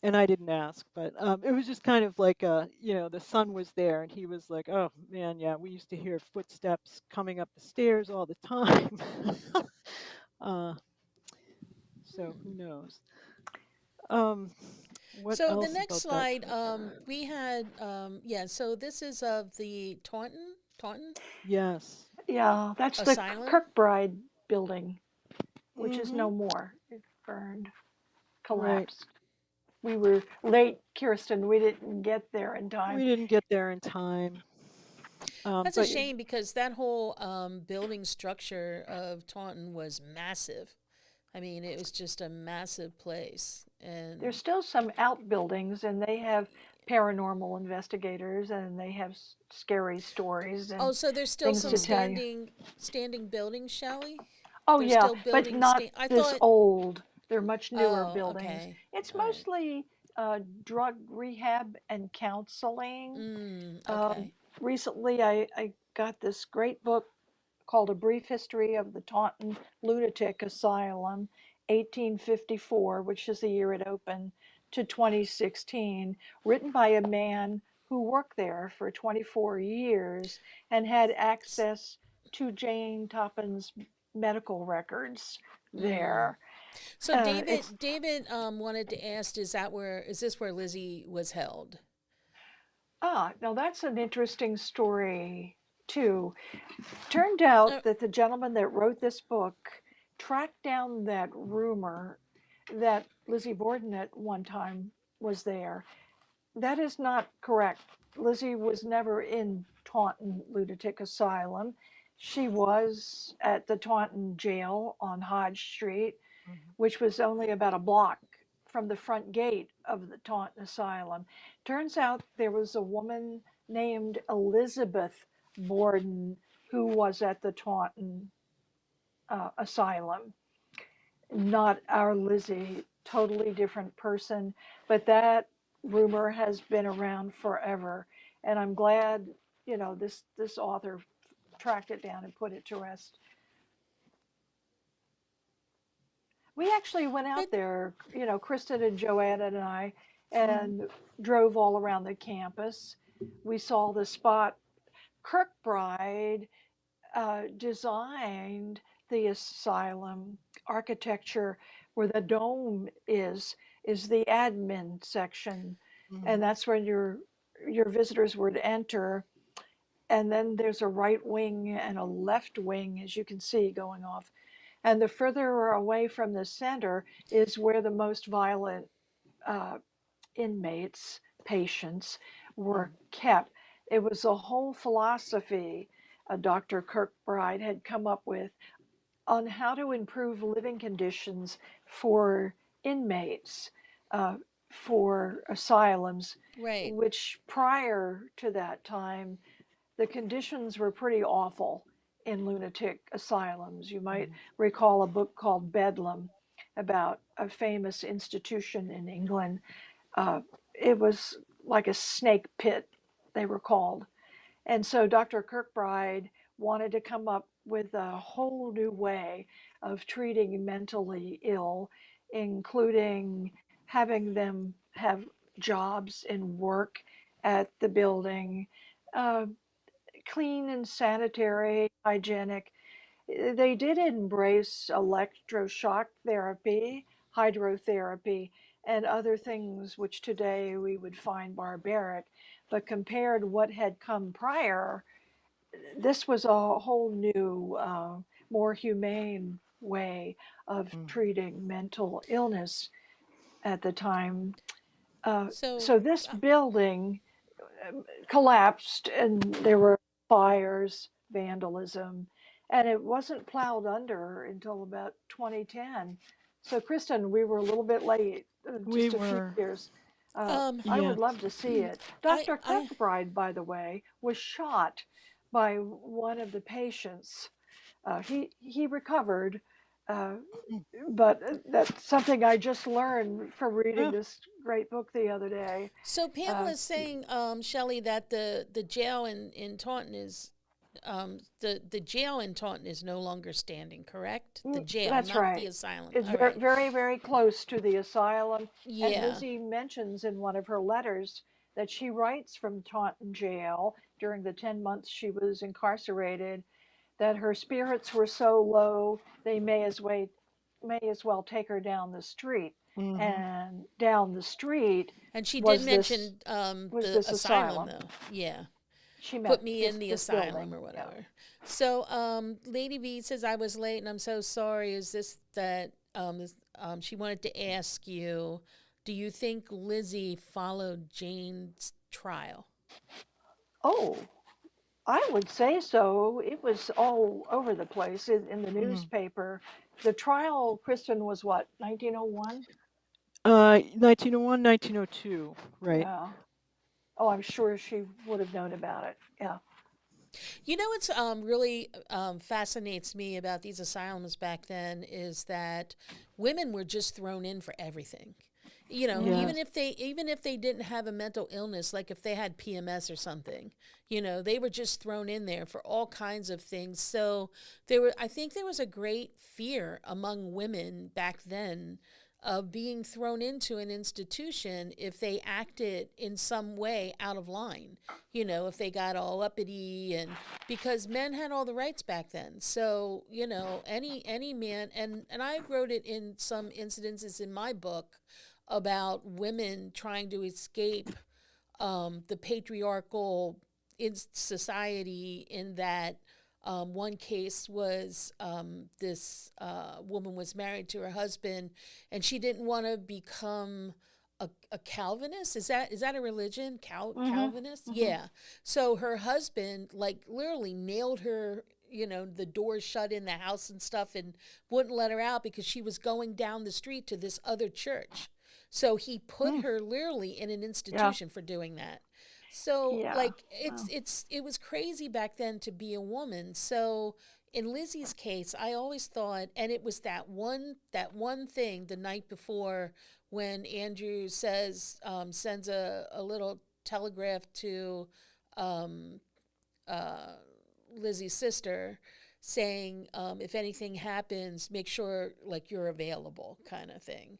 And I didn't ask, but it was just kind of like the son was there, and he was like, "Oh man, yeah, we used to hear footsteps coming up the stairs all the time." uh, so who knows? Um, what So the else next about that slide, trip? we had, yeah. So this is of the Taunton Yes. Yeah, that's the Asylum. Kirkbride building, which is Mm-hmm. no more. It burned, Right. collapsed. We were late, Kirsten. We didn't get there in time. We didn't get there in time. That's a But shame because that whole building structure of Taunton was massive. I mean, it was just a massive place, There's and still some outbuildings, and they have paranormal investigators, and they have scary stories oh, and so there's still things some to mm, tell you. standing buildings, Shelley. Oh, They're yeah, still but building. not I this thought. old. They're much newer Oh, buildings. okay. It's All right. mostly drug rehab and counseling. Um, Okay. recently, I got this great book called A Brief History of the Taunton Lunatic Asylum, 1854, which is the year it opened, to 2016, written by a man who worked there for 24 years and had access to Jane Toppin's medical records Mm. there. So It's David wanted to ask, is this where Lizzie was held? now that's an interesting story too. Turned out Uh, that the gentleman that wrote this book tracked down that rumor that Lizzie Borden at one time was there. That is not correct. Lizzie was never in Taunton Lunatic Asylum. She was at the Taunton jail on Hodge Street, mhm. which was only about a block from the front gate of the Taunton Asylum. Turns out there was a woman named Elizabeth Borden who was at the Taunton Asylum. Not our Lizzie, totally different person, but that rumor has been around forever. And I'm glad, this author tracked it down and put it to rest. We actually went But out there, you know, Kristen and Joanna and I, Mhm. and drove all around the campus. We saw the spot Kirkbride designed the asylum architecture where the dome is the admin section, and Mhm. that's when your visitors would enter. And then there's a right wing and a left wing, as you can see, going off. And the further away from the center is where the most violent uh, inmates, patients, were Mhm. kept. It was a whole philosophy Dr. Kirkbride had come up with on how to improve living conditions for inmates, uh, for asylums, right, which prior to that time, the conditions were pretty awful in lunatic asylums. You might Mhm. recall a book called Bedlam about a famous institution in England. It was like a snake pit, they were called. And so Dr. Kirkbride wanted to come up with a whole new way of treating mentally ill, including having them have jobs and work at the building, uh, clean and sanitary, hygienic. They did embrace electroshock therapy, hydrotherapy, and other things which today we would find barbaric. But compared what had come prior, this was a whole new, more humane way of Mhm. treating mental illness at the time. so So this uh, building collapsed and there were fires, vandalism, and it wasn't plowed under until about 2010. So, Kristen, we were a little bit late, We just a few were, years. um I yeah. would love to see it. Dr. I Kirkbride, by the way, was shot by one of the patients. He recovered, uh, Mm. but that's something I just learned from reading Yeah. this great book the other day. So Uh, Pamela's saying, Shelley, that the jail in Taunton is the jail in Taunton is no longer standing, correct? The jail, That's not the right. asylum. It's All very, right. very, very close to the asylum. And Yeah. Lizzie mentions in one of her letters that she writes from Taunton jail during the 10 months she was incarcerated that her spirits were so low they may as well take her down the street. Mhm. And down the street And she did was this mention was the this asylum asylum. though. Yeah. She Put meant me in this the this asylum building. or Yeah. whatever. So Lady V says I was late and I'm so sorry. Is this that she wanted to ask you, do you think Lizzie followed Jane's trial? Oh, I would say so. It was all over the place in the Mhm. newspaper. The trial, Kristen, was what, 1901? 1901, 1902, right? Yeah. Oh, I'm sure she would have known about it. Yeah. You know what's really fascinates me about these asylums back then is that women were just thrown in for everything. You know, Hmm. Yes. even if they didn't have a mental illness, like if they had PMS or something, you know, they were just thrown in there for all kinds of things. So I think there was a great fear among women back then of being thrown into an institution if they acted in some way out of line, you know, if they got all uppity, and because men had all the rights back then. So, you know, any man, and I wrote it in some incidences in my book about women trying to escape the patriarchal in society, in that one case was this woman was married to her husband and she didn't want to become a Calvinist. Is that a religion? Hmm. Calvinist? Hmm. Yeah. So her husband like literally nailed her, you know, the doors shut in the house and stuff, and wouldn't let her out because she was going down the street to this other church. So he put Mm. her literally in an Yeah. institution for doing that. So Yeah. like Wow. it was crazy back then to be a woman. So in Lizzie's case, I always thought, and it was that one thing the night before when Andrew sends a little telegraph to um, uh, Lizzie's sister saying, if anything happens, make sure like you're available, kind of thing.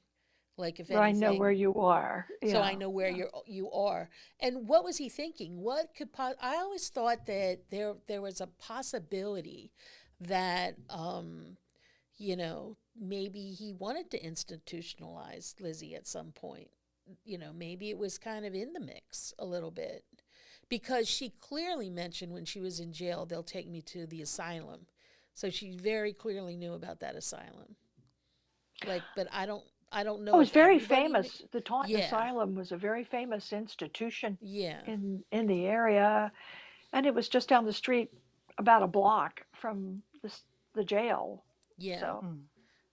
Like if I know where anything, you are. so I Yeah. know where Yeah. you are. And what was he thinking? What could I always thought that there was a possibility that maybe he wanted to institutionalize Lizzie at some point. Maybe it was kind of in the mix a little bit because she clearly mentioned when she was in jail, they'll take me to the asylum. So she very clearly knew about that asylum. Like, but I don't Oh, it know was if very everybody knew. famous. The Taunton Yeah, Asylum was a very famous institution yeah, in the area, and it was just down the street, about a block from the jail. yeah, So Mm.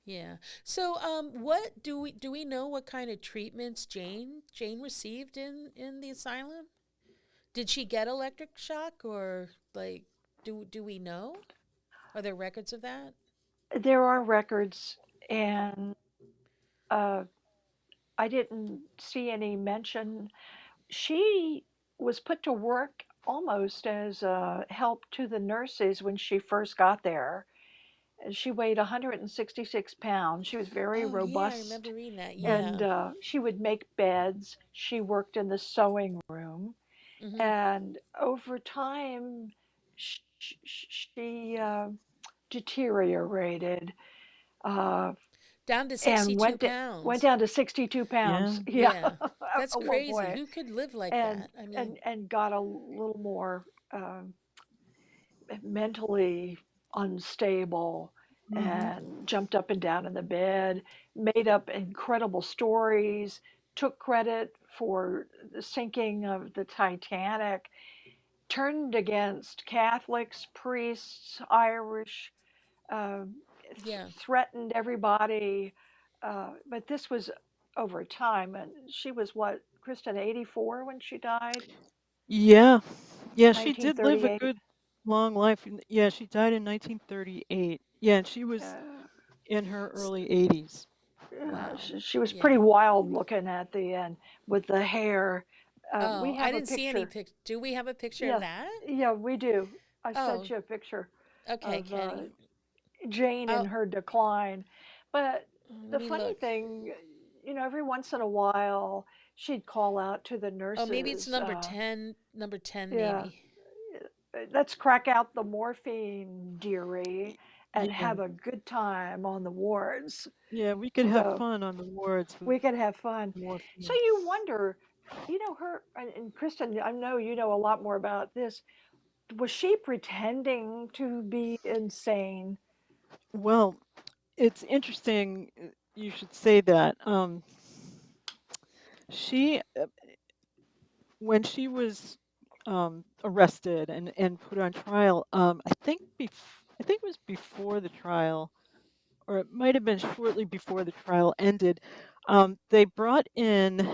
yeah. So, what do we know what kind of treatments Jane received in the asylum? Did she get electric shock or like do we know? Are there records of that? there are records, and uh, I didn't see any mention. She was put to work almost as a help to the nurses when she first got there. She weighed 166 pounds. She was very Oh yeah, I robust, remember reading that. Mm. and Yeah. she would make beds. She worked in the sewing room, Mhm. and over time, she deteriorated, uh, Down to and 62 went pounds. down to 62 Yeah. pounds. Yeah, Yeah. That's at one crazy. point, Who could live like and that? I mean, got a little more um, mentally unstable, Hmm. and jumped up and down in the bed, made up incredible stories, took credit for the sinking of the Titanic, turned against Catholics, priests, Irish, um, yeah. threatened everybody. But this was over time, and she was what, Kristen, 84 when she died, Yeah. Yeah, she did live a 1938. good long life. Yeah, she died in 1938. Yeah, and she was Uh, in her S- early 80s. Wow. she was pretty Yeah. wild looking at the end with the hair. We Oh, I have a didn't see any picture. pic. Do we have a picture of Yeah, that? yeah, we do. I sent Oh, you a picture okay, of Kenny. Jane in Oh, her decline. But let the me funny look. thing, every once in a while, she'd call out to the Oh, maybe it's nurses. number 10. Number 10, Yeah, maybe. let's crack out the morphine, dearie, and Yeah. have a good time on the wards. Yeah, we could have So fun on the wards with we could have fun. So morphine. you wonder, her, and Kristen, I know you know a lot more about this. Was she pretending to be insane? Well, it's interesting you should say that. She when she was arrested and put on trial, I think it was before the trial, or it might have been shortly before the trial ended. They brought in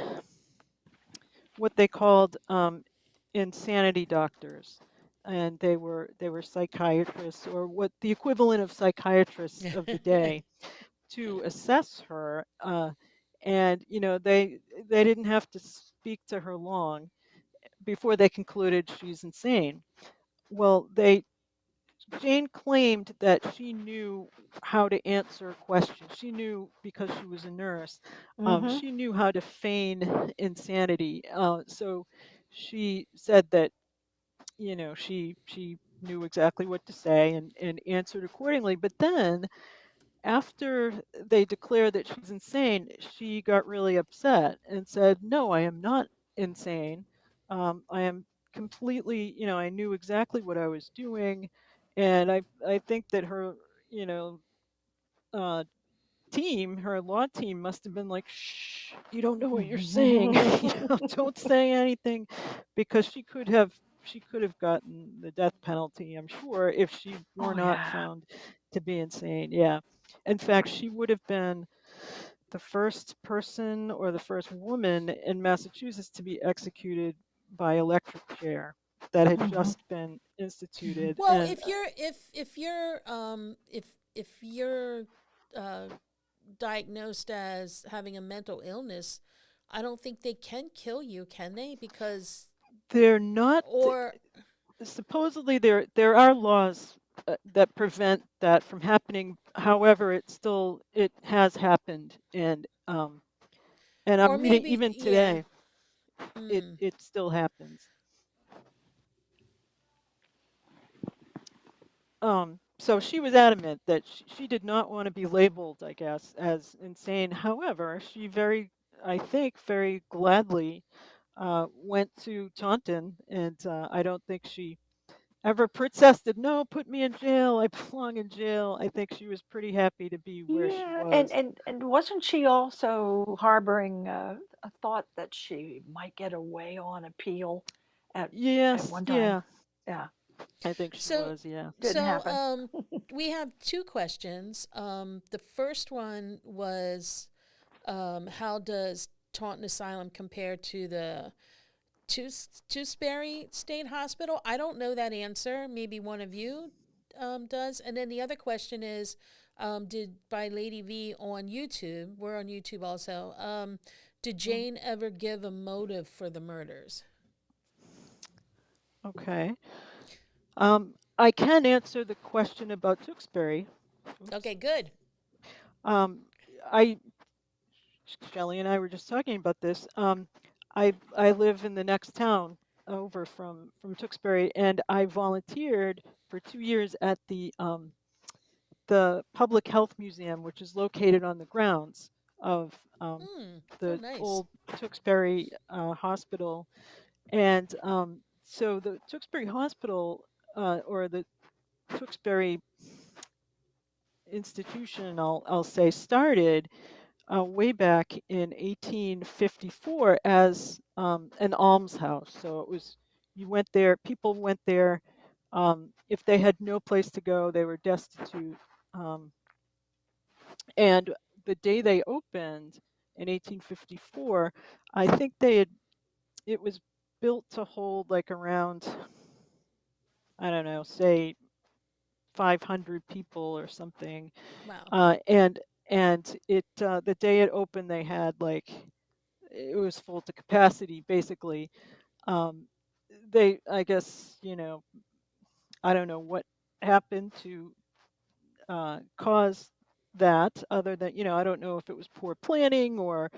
what they called insanity doctors, and they were psychiatrists, or what the equivalent of psychiatrists of the day, to assess her. And they didn't have to speak to her long before they concluded she's insane. Well, they Jane claimed that she knew how to answer questions. She knew, because she was a nurse, Mm-hmm. she knew how to feign insanity. So she said that she knew exactly what to say and answered accordingly. But then, after they declared that she's insane, she got really upset and said, "No, I am not insane. I am completely, I knew exactly what I was doing." And I think that you know, uh, her law team must have been like, "Shh, you don't know what you're saying. Don't say anything," because she could have gotten the death penalty, I'm sure, if she were Oh not yeah. found to be insane. Yeah. In fact, she would have been the first person or the first woman in Massachusetts to be executed by electric chair that had Mm-hmm. just been instituted. Well, And if you're uh, diagnosed as having a mental illness, I don't think they can kill you, can they? Because they're not or supposedly there are laws that prevent that from happening. However, it has happened, and Or I'm reading maybe, even yeah. today, Mm. it still happens. So she was adamant that she did not want to be labeled, I guess, as insane. However, she I think, very gladly went to Taunton, and I don't think she ever protested, no, put me in jail, I belong in jail. I think she was pretty happy to be where she Yeah, and was. and and wasn't she also harboring a thought that she might get away on appeal at at Yes, one time? yeah, Yeah, I think she So, was, yeah. didn't so happen. we have two questions. The first one was, how does Taunton Asylum compare to the Tewksbury State Hospital? I don't know that answer. Maybe one of you does. And then the other question is, did by Lady V on YouTube? We're on YouTube also. Did Mm, Jane ever give a motive for the murders? okay. I can answer the question about Tewksbury. Oops. Okay, good. Um, I Shelley and I were just talking about this. I live in the next town over from Tewksbury, and I volunteered for 2 years at the Public Health Museum, which is located on the grounds of Hmm. Oh, the nice. old Tewksbury Hospital. And so the Tewksbury Hospital, or the Tewksbury institution, I'll say, started way back in 1854 as an almshouse. So it was, you went there, people went there. If they had no place to go, they were destitute. Um, and the day they opened in 1854, I think it was built to hold like around, I don't know, say 500 people or something. Wow. And the day it opened, they had like, it was full to capacity basically. Um, I guess, I don't know what happened to cause that, other than, I don't know if it was poor planning, or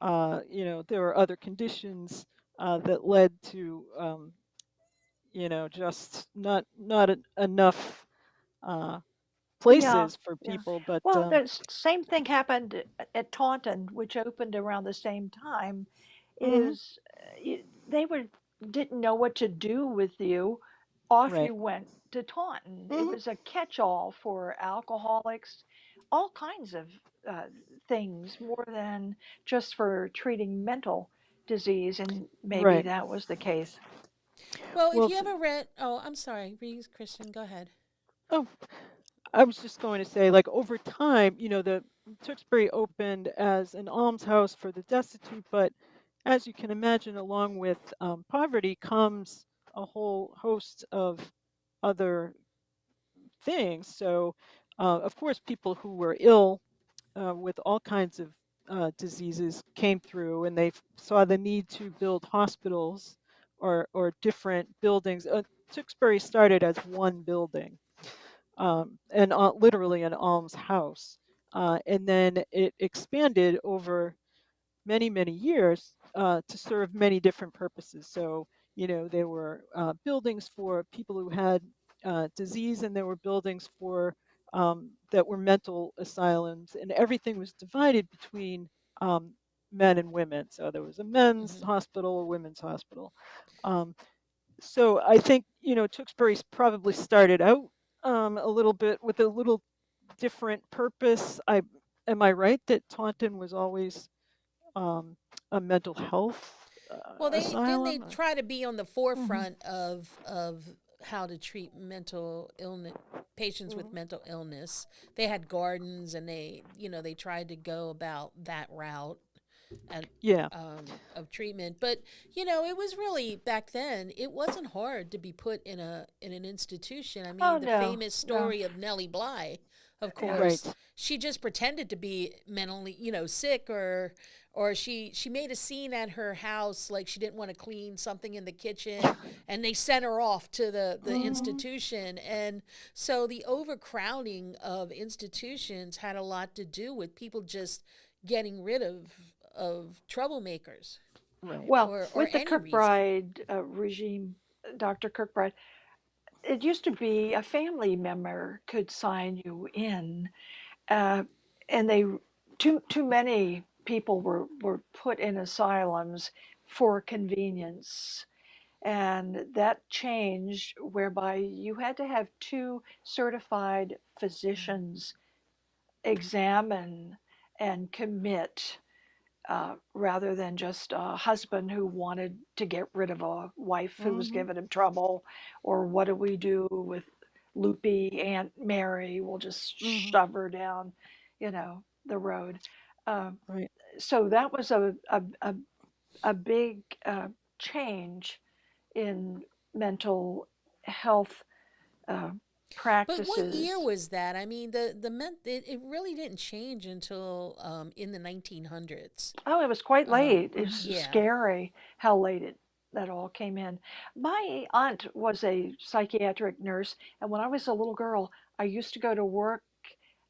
there were other conditions that led to just not enough uh, Yeah, places for yeah. people. But Well, the same thing happened at Taunton, which opened around the same time. mhm, Is they were didn't know what to do with you. Off right. you went to Taunton. It Mhm, was a catch-all for alcoholics, all kinds of uh, things, more than just for treating mental disease. And maybe right. that was the case. Well, if Well, you ever read, oh, I'm sorry, read, Christian, go ahead. oh, I was just going to say, like, over time, the Tewksbury opened as an almshouse for the destitute, but as you can imagine, along with poverty comes a whole host of other things. So, of course, people who were ill with all kinds of diseases came through, and they saw the need to build hospitals or different buildings. Tewksbury started as one building, and literally an almshouse. And then it expanded over many, many years to serve many different purposes. So, there were buildings for people who had disease, and there were buildings for that were mental asylums, and everything was divided between um, men and women. So there was a men's Hmm. hospital, a women's hospital. Um, so I think, Tewksbury's probably started out a little bit with a little different purpose. Am I right that Taunton was always um, a mental health Well, they didn't they asylum? try to be on the Mhm. forefront of how to treat mental illness patients with Mhm. mental illness. They had gardens, and they tried to go about that route and Yeah, of treatment. But it was really, back then, it wasn't hard to be put in an institution. I Oh mean, the no, famous no, story of Nellie Bly, of yeah. course, right. she just pretended to be mentally, sick, or she made a scene at her house like she didn't want to clean something in the kitchen, and they sent her off to the Hmm. institution. And so the overcrowding of institutions had a lot to do with people just getting rid of troublemakers, Right. Well, or with the any reason. Kirkbride regime, Dr. Kirkbride, it used to be a family member could sign you in, uh, and they too many people were put in asylums for convenience, and that changed whereby you had to have two certified physicians examine and commit, rather than just a husband who wanted to get rid of a wife who was Hmm. giving him trouble, or what do we do with loopy Aunt Mary? We'll just Hmm. shove her down, the road. Um, Right. so that was a big change in mental health uh, But what year practices. was that? I mean, it really didn't change until in the 1900s. Oh, it was quite late. It Hmm. was Yeah. scary how late that all came in. My aunt was a psychiatric nurse, and when I was a little girl, I used to go to work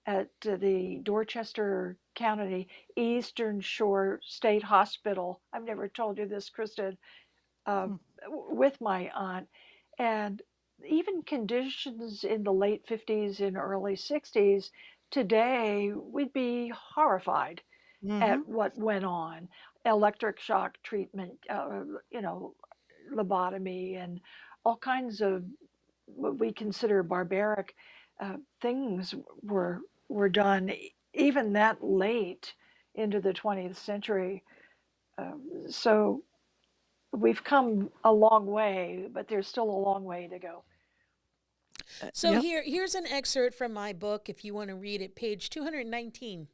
at the Dorchester County Eastern Shore State Hospital. I've never told you this, Kristen, uh, with my aunt. And even conditions in the late 50s and early 60s, today we'd be horrified Hmm. at what went on. Electric shock treatment, lobotomy, and all kinds of what we consider barbaric things were done even that late into the 20th century. So we've come a long way, but there's still a long way to go. So Yep. here's an excerpt from my book if you want to read it, page 219.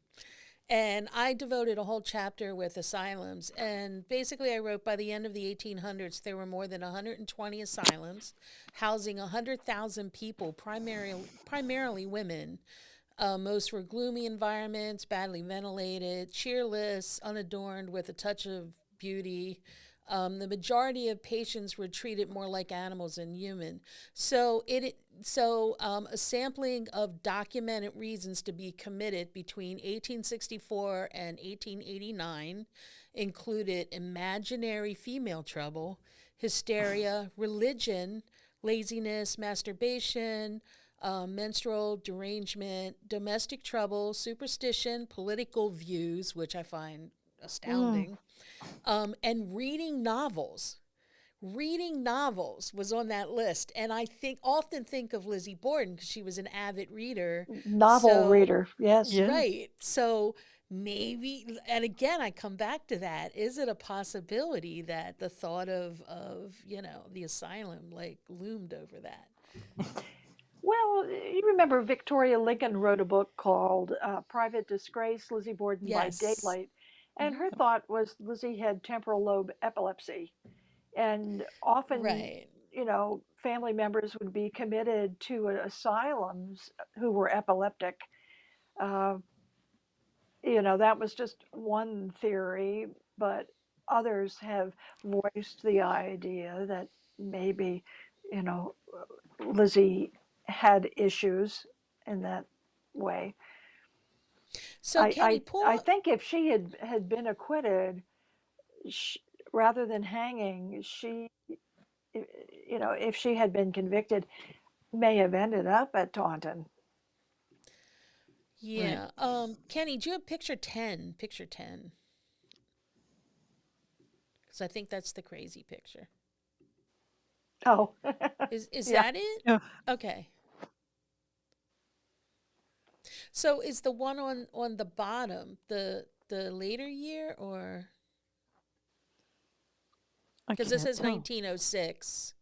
And I devoted a whole chapter with asylums. And basically, I wrote by the end of the 1800s, there were more than 120 asylums housing 100,000 people, primarily women. Most were gloomy environments, badly ventilated, cheerless, unadorned with a touch of beauty. The majority of patients were treated more like animals than human. So a sampling of documented reasons to be committed between 1864 and 1889 included imaginary female trouble, hysteria, religion, laziness, masturbation, menstrual derangement, domestic trouble, superstition, political views, which I find Mm, astounding, and reading novels. Reading novels was on that list, and I often think of Lizzie Borden because she was an avid reader. novel So, reader, yes. Yeah. right. So maybe, and again, I come back to that. Is it a possibility that the thought of the asylum like loomed over that? Well, you remember Victoria Lincoln wrote a book called Private Disgrace, Lizzie Borden by Yes. Daylight. And Hmm. her thought was Lizzie had temporal lobe epilepsy. And often, Right. family members would be committed to asylums who were epileptic. Uh, that was just one theory, but others have voiced the idea that maybe, you know, Lizzie had issues in that way. So Kenny, I pull. think if she had been acquitted, sh rather than hanging, if she had been convicted, may have ended up at Taunton. Right. Yeah. Kenny, do you have picture 10? Picture 10. Because I think that's the crazy picture. Oh, Is yeah. that it? Yeah. Okay. So is the one on the bottom the later year, or I because this can't says tell. 1906?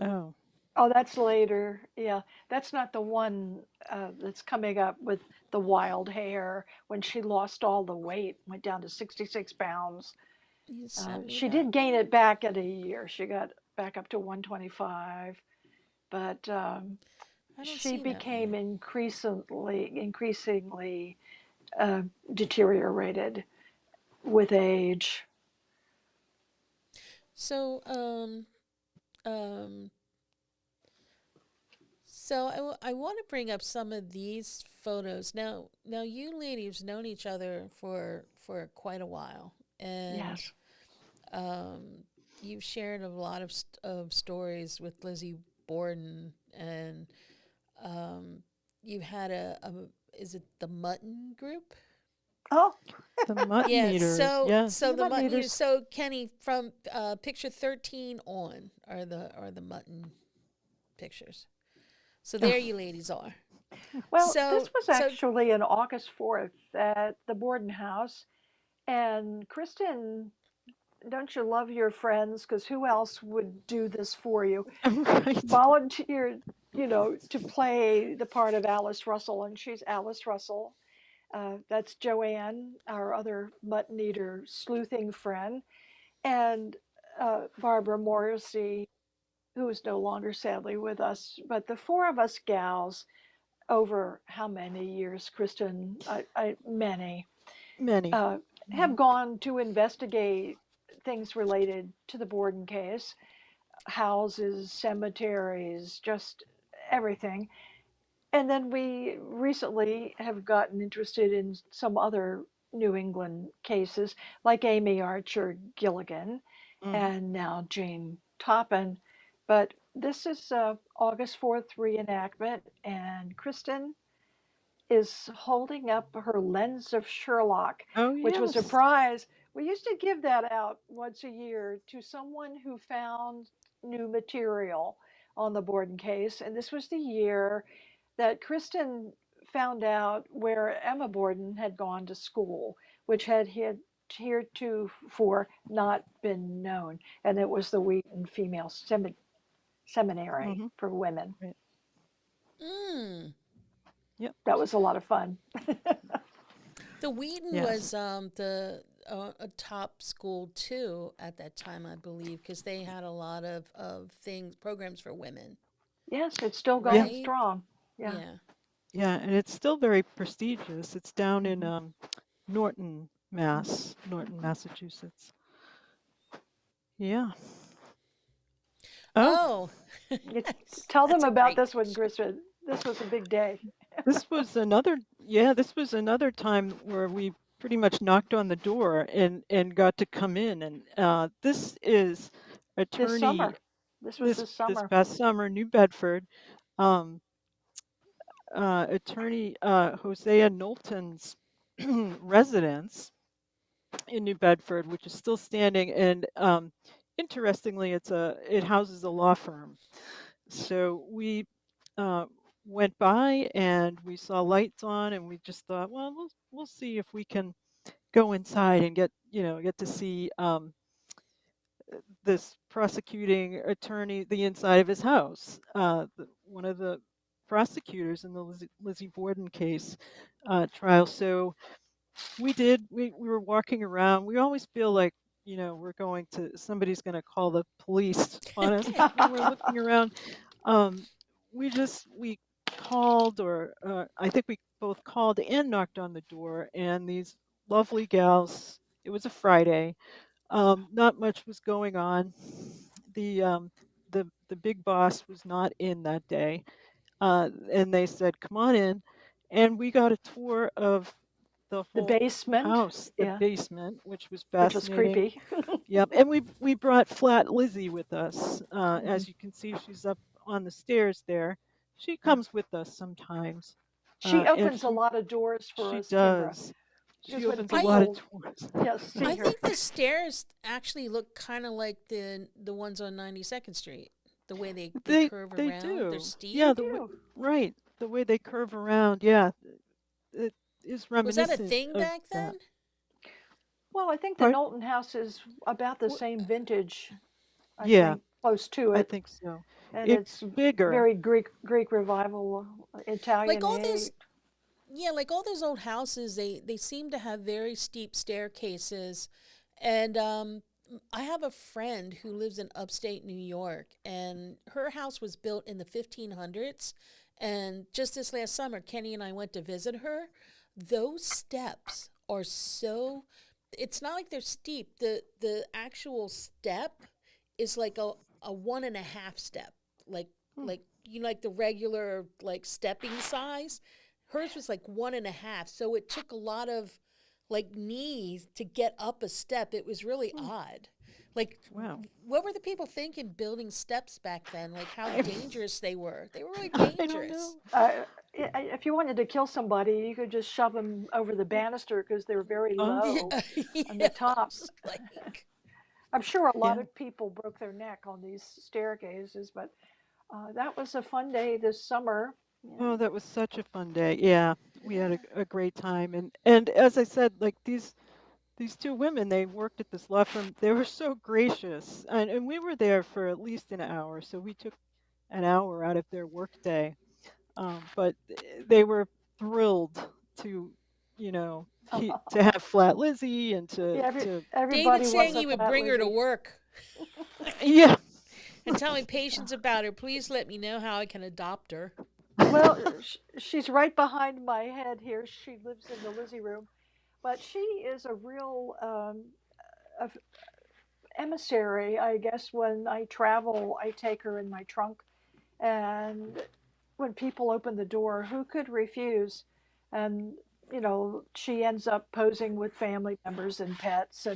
Oh. Oh, that's later. Yeah, that's not the one that's coming up with the wild hair when she lost all the weight, went down to 66 pounds. You sent me She that did gain one. it back in a year. She got back up to 125, but I don't she see that one. became increasingly uh, deteriorated with age. So, um, so I want to bring up some of these photos. Now you ladies have known each other for quite a while, and Yes. um, you've shared a lot of stories with Lizzie Borden, and um, you had a is it the Mutton Group? Oh, The mutton Yeah, eaters, yes. the the mutton mutton eaters. eaters. So Kenny, from picture 13 on are the mutton pictures. So there you ladies are. Well, this was So actually on August 4th at the Borden House. And Kristen, don't you love your friends? Because who else would do this for you? Right. Volunteered, to play the part of Alice Russell. And she's Alice Russell. That's Joanne, our other mutton eater sleuthing friend. And Barbara Morrissey, who is no longer sadly with us. But the four of us gals, over how many years, Kristen? Many, Many. uh, have Mhm. gone to investigate things related to the Borden case, houses, cemeteries, just everything. And then we recently have gotten interested in some other New England cases, like Amy Archer Gilligan Mhm. and now Jane Toppin. But this is August 4th reenactment, and Kristen is holding up her lens of Sherlock, Oh, which was a yes. prize. We used to give that out once a year to someone who found new material on the Borden case. And this was the year that Kristen found out where Emma Borden had gone to school, which had heretofore not been known. And it was the Wheaton Female Seminary Mhm. for women. Right. mm, Yep. That was a lot of fun. the Wheaton Yes. was the a top school too at that time, I believe, because they had a lot of things programs for women, Yes, it's still Yeah. going right? strong. Yeah. Yeah. Yeah, and it's still very prestigious. It's down in Hmm. Norton, Norton, Massachusetts. Yeah. Oh, Oh, You tell them that's a about great this one, picture. Kristen. This was a big day. this was another time where we pretty much knocked on the door and got to come in. And this is This attorney summer. This was this this summer. past summer, New Bedford, um, attorney Hosea Knowlton's residence in New Bedford, which is still standing. And interestingly, it houses a law firm. So we uh, went by and we saw lights on, and we just thought, well, we'll see if we can go inside and get to see this prosecuting attorney the inside of his house. One of the prosecutors in the Lizzie Borden case trial. So we did. We were walking around. We always feel like somebody's going to call the police on us when we're looking around. Um, we called, or I think we both called and knocked on the door, and these lovely gals. It was a Friday. Not much was going on. The the big boss was not in that day, and they said, "Come on in," and we got a tour of the The whole basement. house, the Yeah, basement, which was which was fascinating. creepy. Yep, and we brought Flat Lizzie with us. Hmm. As you can see, she's up on the stairs there. She Yeah. comes with us sometimes, She and opens a lot of doors for she us, Kimbra, does. She because when opens a lot of I people, doors. yes, see I her, think the stairs actually look kind of like the ones on 92nd Street. The way they curve They around, they're do. they steep. Yeah, do. right, the way they curve around. Yeah, it is Was that a reminiscent thing of back that. then? Well, I think the Part. Knowlton house is about the same vintage. I Yeah, think close to I it, think so. and It's it's bigger. very Greek revival, Like Italian all age. those Yeah, like all those old houses, they seem to have very steep staircases. And I have a friend who lives in upstate New York, and her house was built in the 1500s. And just this last summer, Kenny and I went to visit her. those steps are so, it's not like they're steep. The actual step is like a 1.5 step. Like Hmm. like you know, like the regular like stepping size. Hers was like 1.5. So it took a lot of like knees to get up a step. It was really Hmm. odd. Like, Wow. what were the people thinking building steps back then? Like, how I, dangerous they were. They were really I don't know. dangerous. Uh, if you wanted to kill somebody, you could just shove them over the banister because they were very Uh, low on Yeah, the top. just like, I'm sure a lot yeah. of people broke their neck on these staircases, but that was a fun day this summer. Yeah. Oh, that was such a fun day. Yeah, we had a great time, and as I said, like these two women, they worked at this law firm. They were so gracious, and we were there for at least an hour, so we took an hour out of their workday. But they were thrilled to, you know, to have Flat Lizzie and Yeah, to David everybody saying wants a he would flat bring her to Lizzie. work yeah. and telling patients about her. Please let me know how I can adopt her. Well, she's right behind my head here. She lives in the Lizzie room, but she is a real emissary, I guess. When I travel, I take her in my trunk, and when people open the door, who could refuse? And she ends up posing with family members and pets,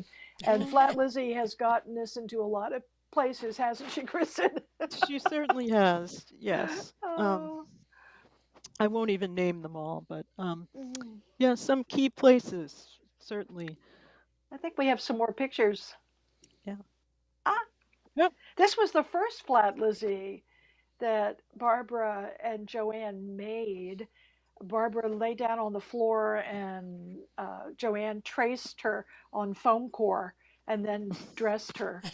and Flat Lizzie has gotten us into a lot of places, hasn't she, Kristen? She certainly has. Yes. Oh, I won't even name them all, but mhm. yeah, some key places certainly. I think we have some more pictures. Yeah. Ah, Yep. this was the first Flat Lizzie that Barbara and Joanne made. Barbara lay down on the floor and Joanne traced her on foam core and then dressed her.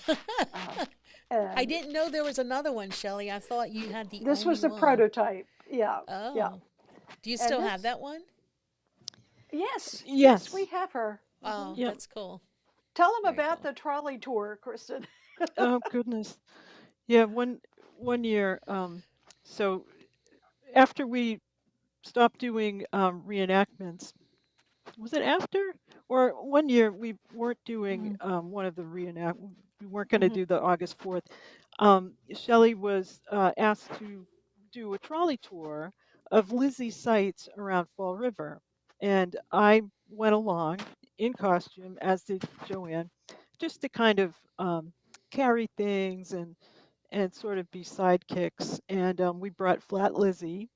Uh, I and didn't know there was another one, Shelley. I thought you had the this only was the one. prototype. Yeah, yeah. Oh, do you And still have this, that one? yes, yes, we Yes. have her. Oh, Yep. that's cool. Tell them Very about cool. the trolley tour, Kristen. Oh goodness. Yeah. One year. So after we stopped doing reenactments, was it after or one year we weren't doing Mhm, one of the reenact. We weren't going to mhm. do the August 4th. Shelley was asked to do a trolley tour of Lizzie's sites around Fall River, and I went along in costume, as did Joanne, just to kind of carry things and sort of be sidekicks. And we brought Flat Lizzie,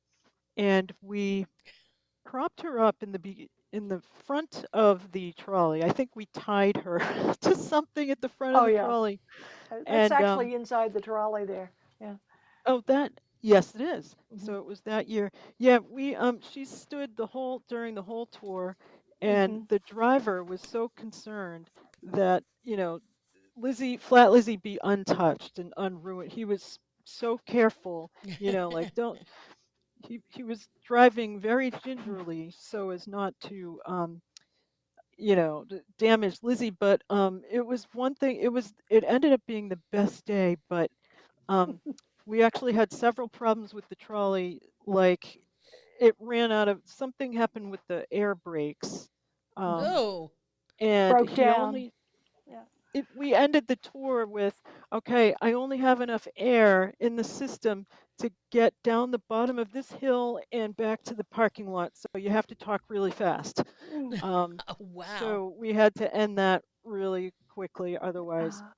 and we propped her up in the front of the trolley. I think we tied her to something at the front of Oh the yeah, trolley. that's And actually inside the trolley there. Yeah. oh, that yes, it is. Mhm, So it was that year. Yeah, we she stood the whole during the whole tour, and mhm. the driver was so concerned that Flat Lizzie be untouched and unruined. He was so careful, like don't he was driving very gingerly so as not to damage Lizzie. But it was one thing. It ended up being the best day, but um, we actually had several problems with the trolley. Like it ran out of something happened with the air brakes, Mhm. um, Oh, and Broke he down. only Yeah. we ended the tour with, okay, I only have enough air in the system to get down the bottom of this hill and back to the parking lot. So you have to talk really fast. Mm. wow. So we had to end that really quickly. Otherwise, Uh,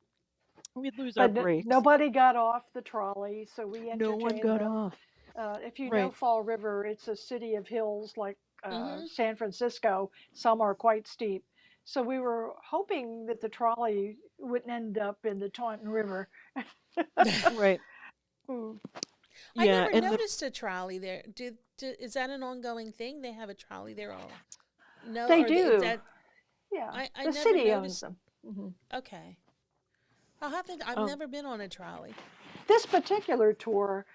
we'd lose our but brakes. nobody got off the trolley, so we No one entertained got them. off. If you know Right. Fall River, it's a city of hills like Mm-hmm. San Francisco. Some are quite steep. So we were hoping that the trolley wouldn't end up in the Taunton River. Right. Mm. I Yeah. never And the noticed a trolley there. Is that an ongoing thing? They have a trolley there all. No, They or is do. that Yeah. I The never city owns noticed. them. Hmm. Okay. I'll have to I've um never been on a trolley. This particular tour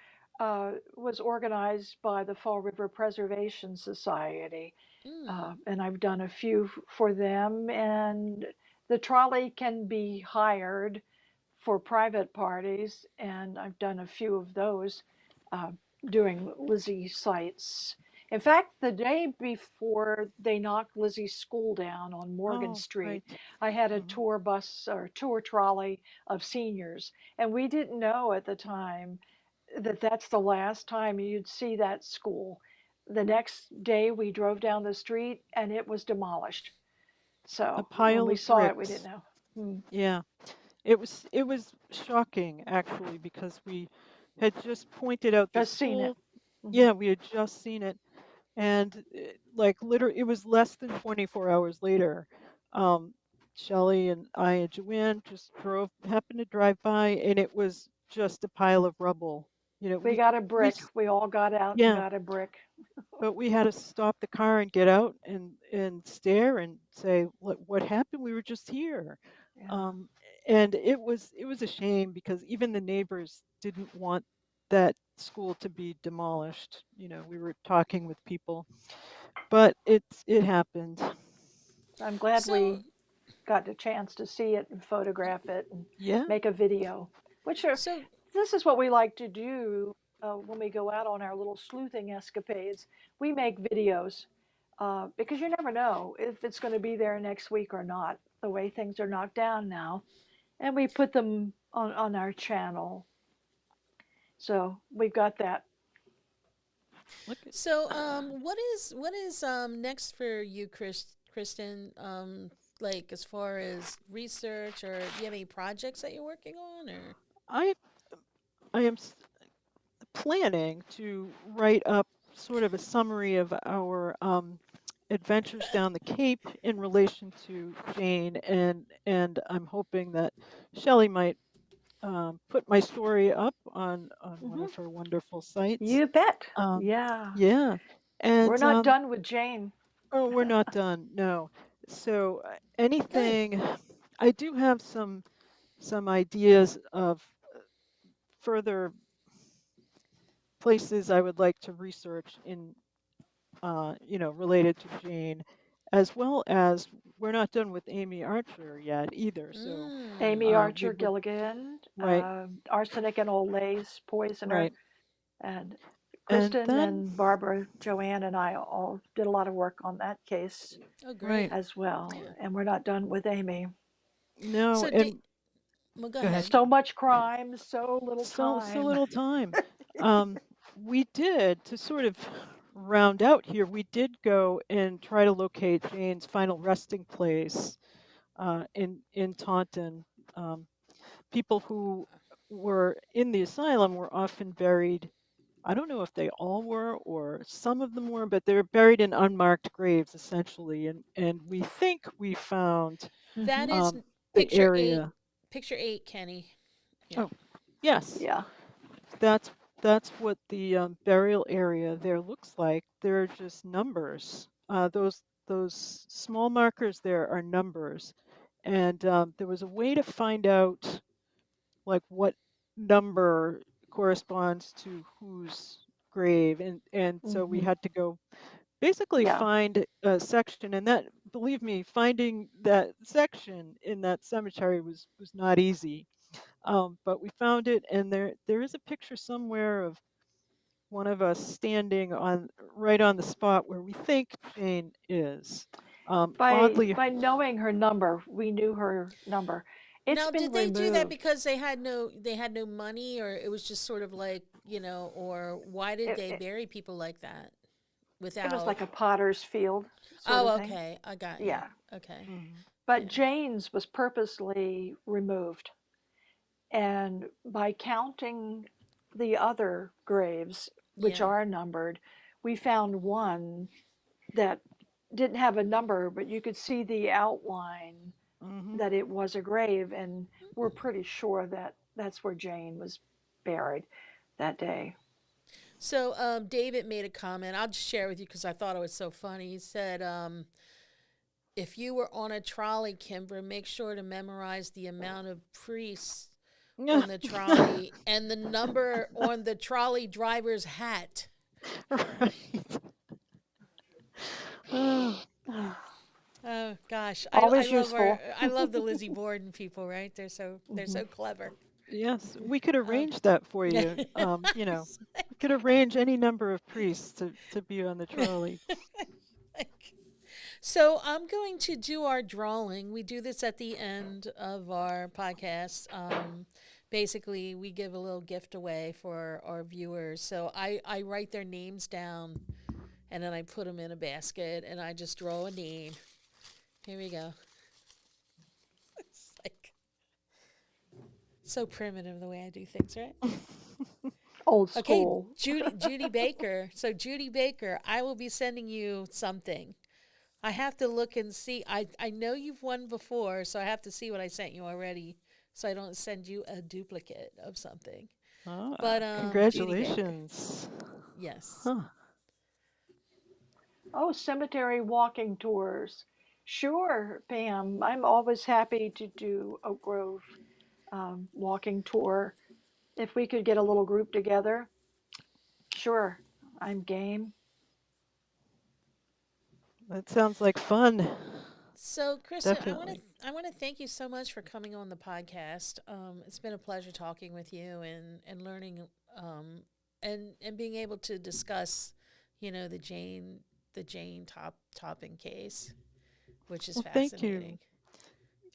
was organized by the Fall River Preservation Society, Mm. and I've done a few for them. And the trolley can be hired for private parties, and I've done a few of those uh, doing Lizzie sites. In fact, the day before they knocked Lizzie's school down on Morgan Oh, Street, right. I had a Hmm. tour bus or tour trolley of seniors, and we didn't know at the time that that's the last time you'd see that school. The next day, we drove down the street and it was demolished. A So when pile we of saw it, we didn't bricks. know. Hmm. Yeah. It was shocking actually because we had just pointed out the Just seen it. school. Hmm. Yeah, we had just seen it, and like literally, it was less than 24 hours later. Um, Shelley and I and Joanne just happened to drive by, and it was just a pile of rubble. You know, We we got a we brick. We all got out and yeah, got a brick. but we had to stop the car and get out and stare and say, what happened? We were just here. Yeah. um, and it was a shame because even the neighbors didn't want that school to be demolished. We were talking with people, but it happened. I'm glad So, we got a chance to see it and photograph it and Yeah. make a video, which are, so this is what we like to do when we go out on our little sleuthing escapades. We make videos because you never know if it's going to be there next week or not, the way things are knocked down now. And we put them on our channel. So we've got that. Look at what is next for you, Kristen? Like as far as research, or do you have any projects that you're working on, or? I I am planning to write up sort of a summary of our adventures down the Cape in relation to Jane, and I'm hoping that Shelley might put my story up on one Hmm. of her wonderful sites. You bet. Um, Yeah. yeah, We're and not done with Jane. oh, we're not done. No, so Good. anything. I do have some ideas of further places I would like to research related to Jane, as well as we're not done with Amy Archer yet either. So Amy Mm. we Archer would, Gilligan, right, Arsenic and Old Lace, Poisoner, right, and and Kristen then and Barbara, Joanne, and I all did a lot of work on that case Oh, right, great. as well. Yeah. And we're not done with Amy. no, So, and well, go go ahead. ahead. So much crime, so little So time. little time. Um, we did to sort of round out here. We did go and try to locate Jane's final resting place in Taunton. Um, People who were in the asylum were often buried. I don't know if they all were or some of them were, but they're buried in unmarked graves essentially. And we think we found That Hmm. is the picture eight. area. Picture eight, Kenny. Yeah. Oh, yes, Yeah. that's that's what the burial area there looks like. They're just numbers. Those small markers there are numbers, and there was a way to find out like what number corresponds to whose grave, and so we Hmm. had to go basically Yeah. find a section, and that, believe me, finding that section in that cemetery was not easy. But we found it, and there is a picture somewhere of one of us standing on right on the spot where we think Jane is. Oddly, By knowing her number, we knew her number. It's Now, been did they do that removed. because they had no money, or it was just sort of like, or why did It, they it, bury people like that it was without? like a potter's field sort of Oh, thing. okay, I got you. Yeah. Okay, mhm, But yeah, Jane's was purposely removed. And by counting the other graves, which yeah. are numbered, we found one that didn't have a number, but you could see the outline mhm. that it was a grave. And we're pretty sure that that's where Jane was buried that day. So, David made a comment. I'll just share with you because I thought it was so funny. He said, "If you were on a trolley, Kimber, make sure to memorize the amount of priests on the trolley and the number on the trolley driver's hat." Right. Oh, Oh gosh, I Always love our useful. I love the Lizzie Borden people. Right? They're so Hmm. clever. Yes, we could Um, arrange that for you. it's We could arrange any number of priests to be on the trolley. like- so I'm going to do our drawing. We do this at the end of our podcast. Basically, we give a little gift away for our viewers. So I write their names down and then I put them in a basket and I just draw a name. Here we go. It's like so primitive the way I do things, right? Old Okay, school. Judy Baker. So Judy Baker, I will be sending you something. I have to look and see. I know you've won before, so I have to see what I sent you already, so I don't send you a duplicate of something. Ah, But Judy Baker, congratulations. yes. Huh. Oh, cemetery walking tours. Sure, Pam. I'm always happy to do Oak Grove walking tour. If we could get a little group together, sure, I'm game. That sounds like fun. So, Kristen, Definitely. I want to thank you so much for coming on the podcast. It's been a pleasure talking with you and learning and being able to discuss, the Jane topping case, which is Well, thank fascinating. you.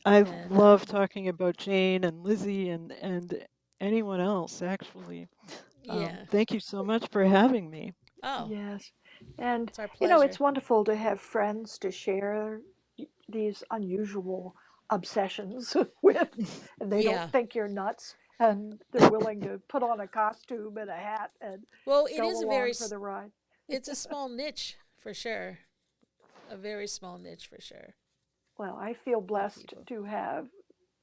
I And love talking about Jane and Lizzie and anyone else, actually. yeah. Thank you so much for having me. Oh, Yes. And, it's our it's pleasure. wonderful to have friends to share these unusual obsessions with, and they don't Yeah. think you're nuts, and they're willing to put on a costume and a hat and Well, it go is along for the ride. it's a small niche for sure. A very small niche for sure Well, I feel of blessed people. to have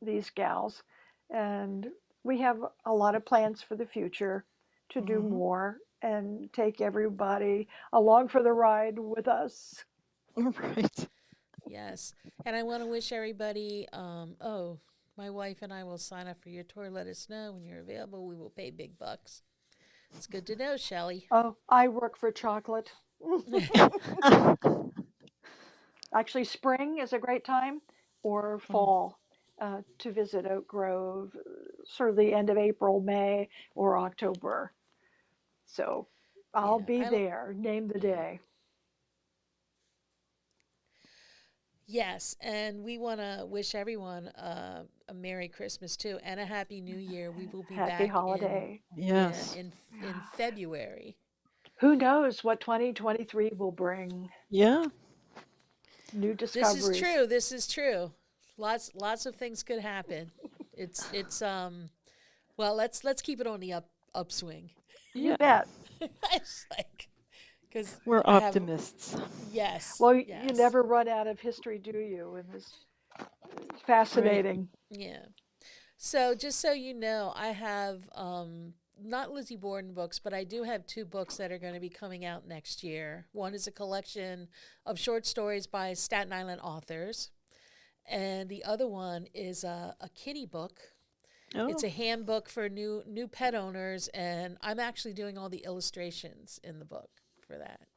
these gals, and we have a lot of plans for the future to do Hmm. more and take everybody along for the ride with us. Right. Yes. And I want to wish everybody, my wife and I will sign up for your tour. Let us know when you're available. We will pay big bucks. It's good to know, Shelley. Oh, I work for chocolate. Actually, spring is a great time, or Mm, fall to visit Oak Grove, sort of the end of April, May, or October. So I'll Yeah. be there. Name the Yeah. day. Yes, and we want to wish everyone a Merry Christmas too and a Happy New Year. We will be Happy back in holiday. yeah, yes. in Yeah. February. Who knows what 2023 will bring? Yeah. New This is discoveries. true. This is true. Lots of things could happen. It's well, let's keep it on the upswing. You Yeah. bet. It's like cuz We're I have optimists. yes, Well, you yes. never run out of history, do you? And this Right. fascinating. Yeah. So just so you know, I have not Lizzie Borden books, but I do have two books that are going to be coming out next year. One is a collection of short stories by Staten Island authors, and the other one is a kitty book. It's Oh, a handbook for new pet owners, and I'm actually doing all the illustrations in the book for that.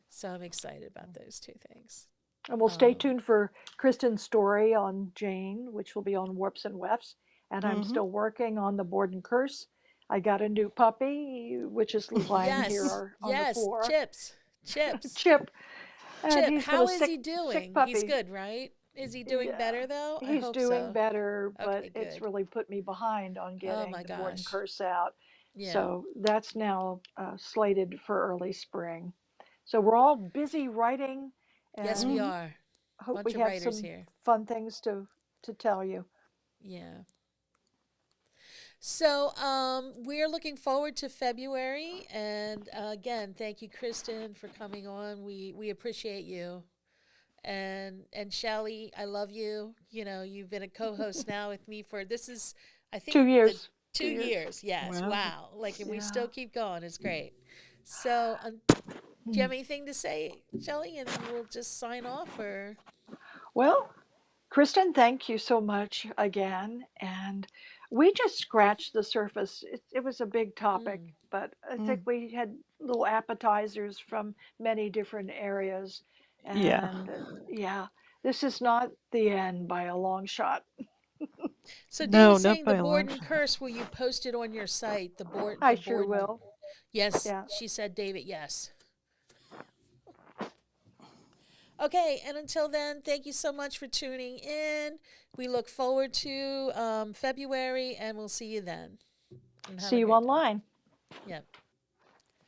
So I'm excited about those two things. And we'll stay Um, tuned for Kristen's story on Jane, which will be on Warps and Wefts. And I'm mm-hmm. still working on the Borden Curse. I got a new puppy, which is lying yes, here on the yes, floor. Chips. Chip, and Chip, he's been a how is sick, he sick doing? He's puppy. good, right? Is he doing Yeah, better though? I he's hope doing so. better, but Okay, it's good. really put me behind on Oh getting my the Borden gosh. Curse out. Yeah. So that's now slated for early spring. So we're all busy writing, Yes, we Mm-hmm. and are. hope we Bunch of have writers some here. fun things to tell you. Yeah. So we're looking forward to February, and again, thank you, Kristen, for coming on. We appreciate you, and Shelly, I love you. You know, you've been a co-host now with me for this is, I think two the years. two 2 years. years. Yes, Wow. wow. Like, and we Yeah. still keep going. It's great. So, do you Hmm. have anything to say, Shelly, and we'll just sign off, or Well, Kristen, thank you so much again. And we just scratched the surface. It was a big topic, mm, but I think Mm. we had little appetizers from many different areas. Yeah. And yeah, this is not the end by a long shot. So No, David's not saying the by a long Borden shot. curse. Will you post it on your site? I The sure Borden. will. Yes, Yeah. she said, David. Yes. Okay, and until then, thank you so much for tuning in. We look forward to February, and we'll see you then. And have See a you great day. online. Yep.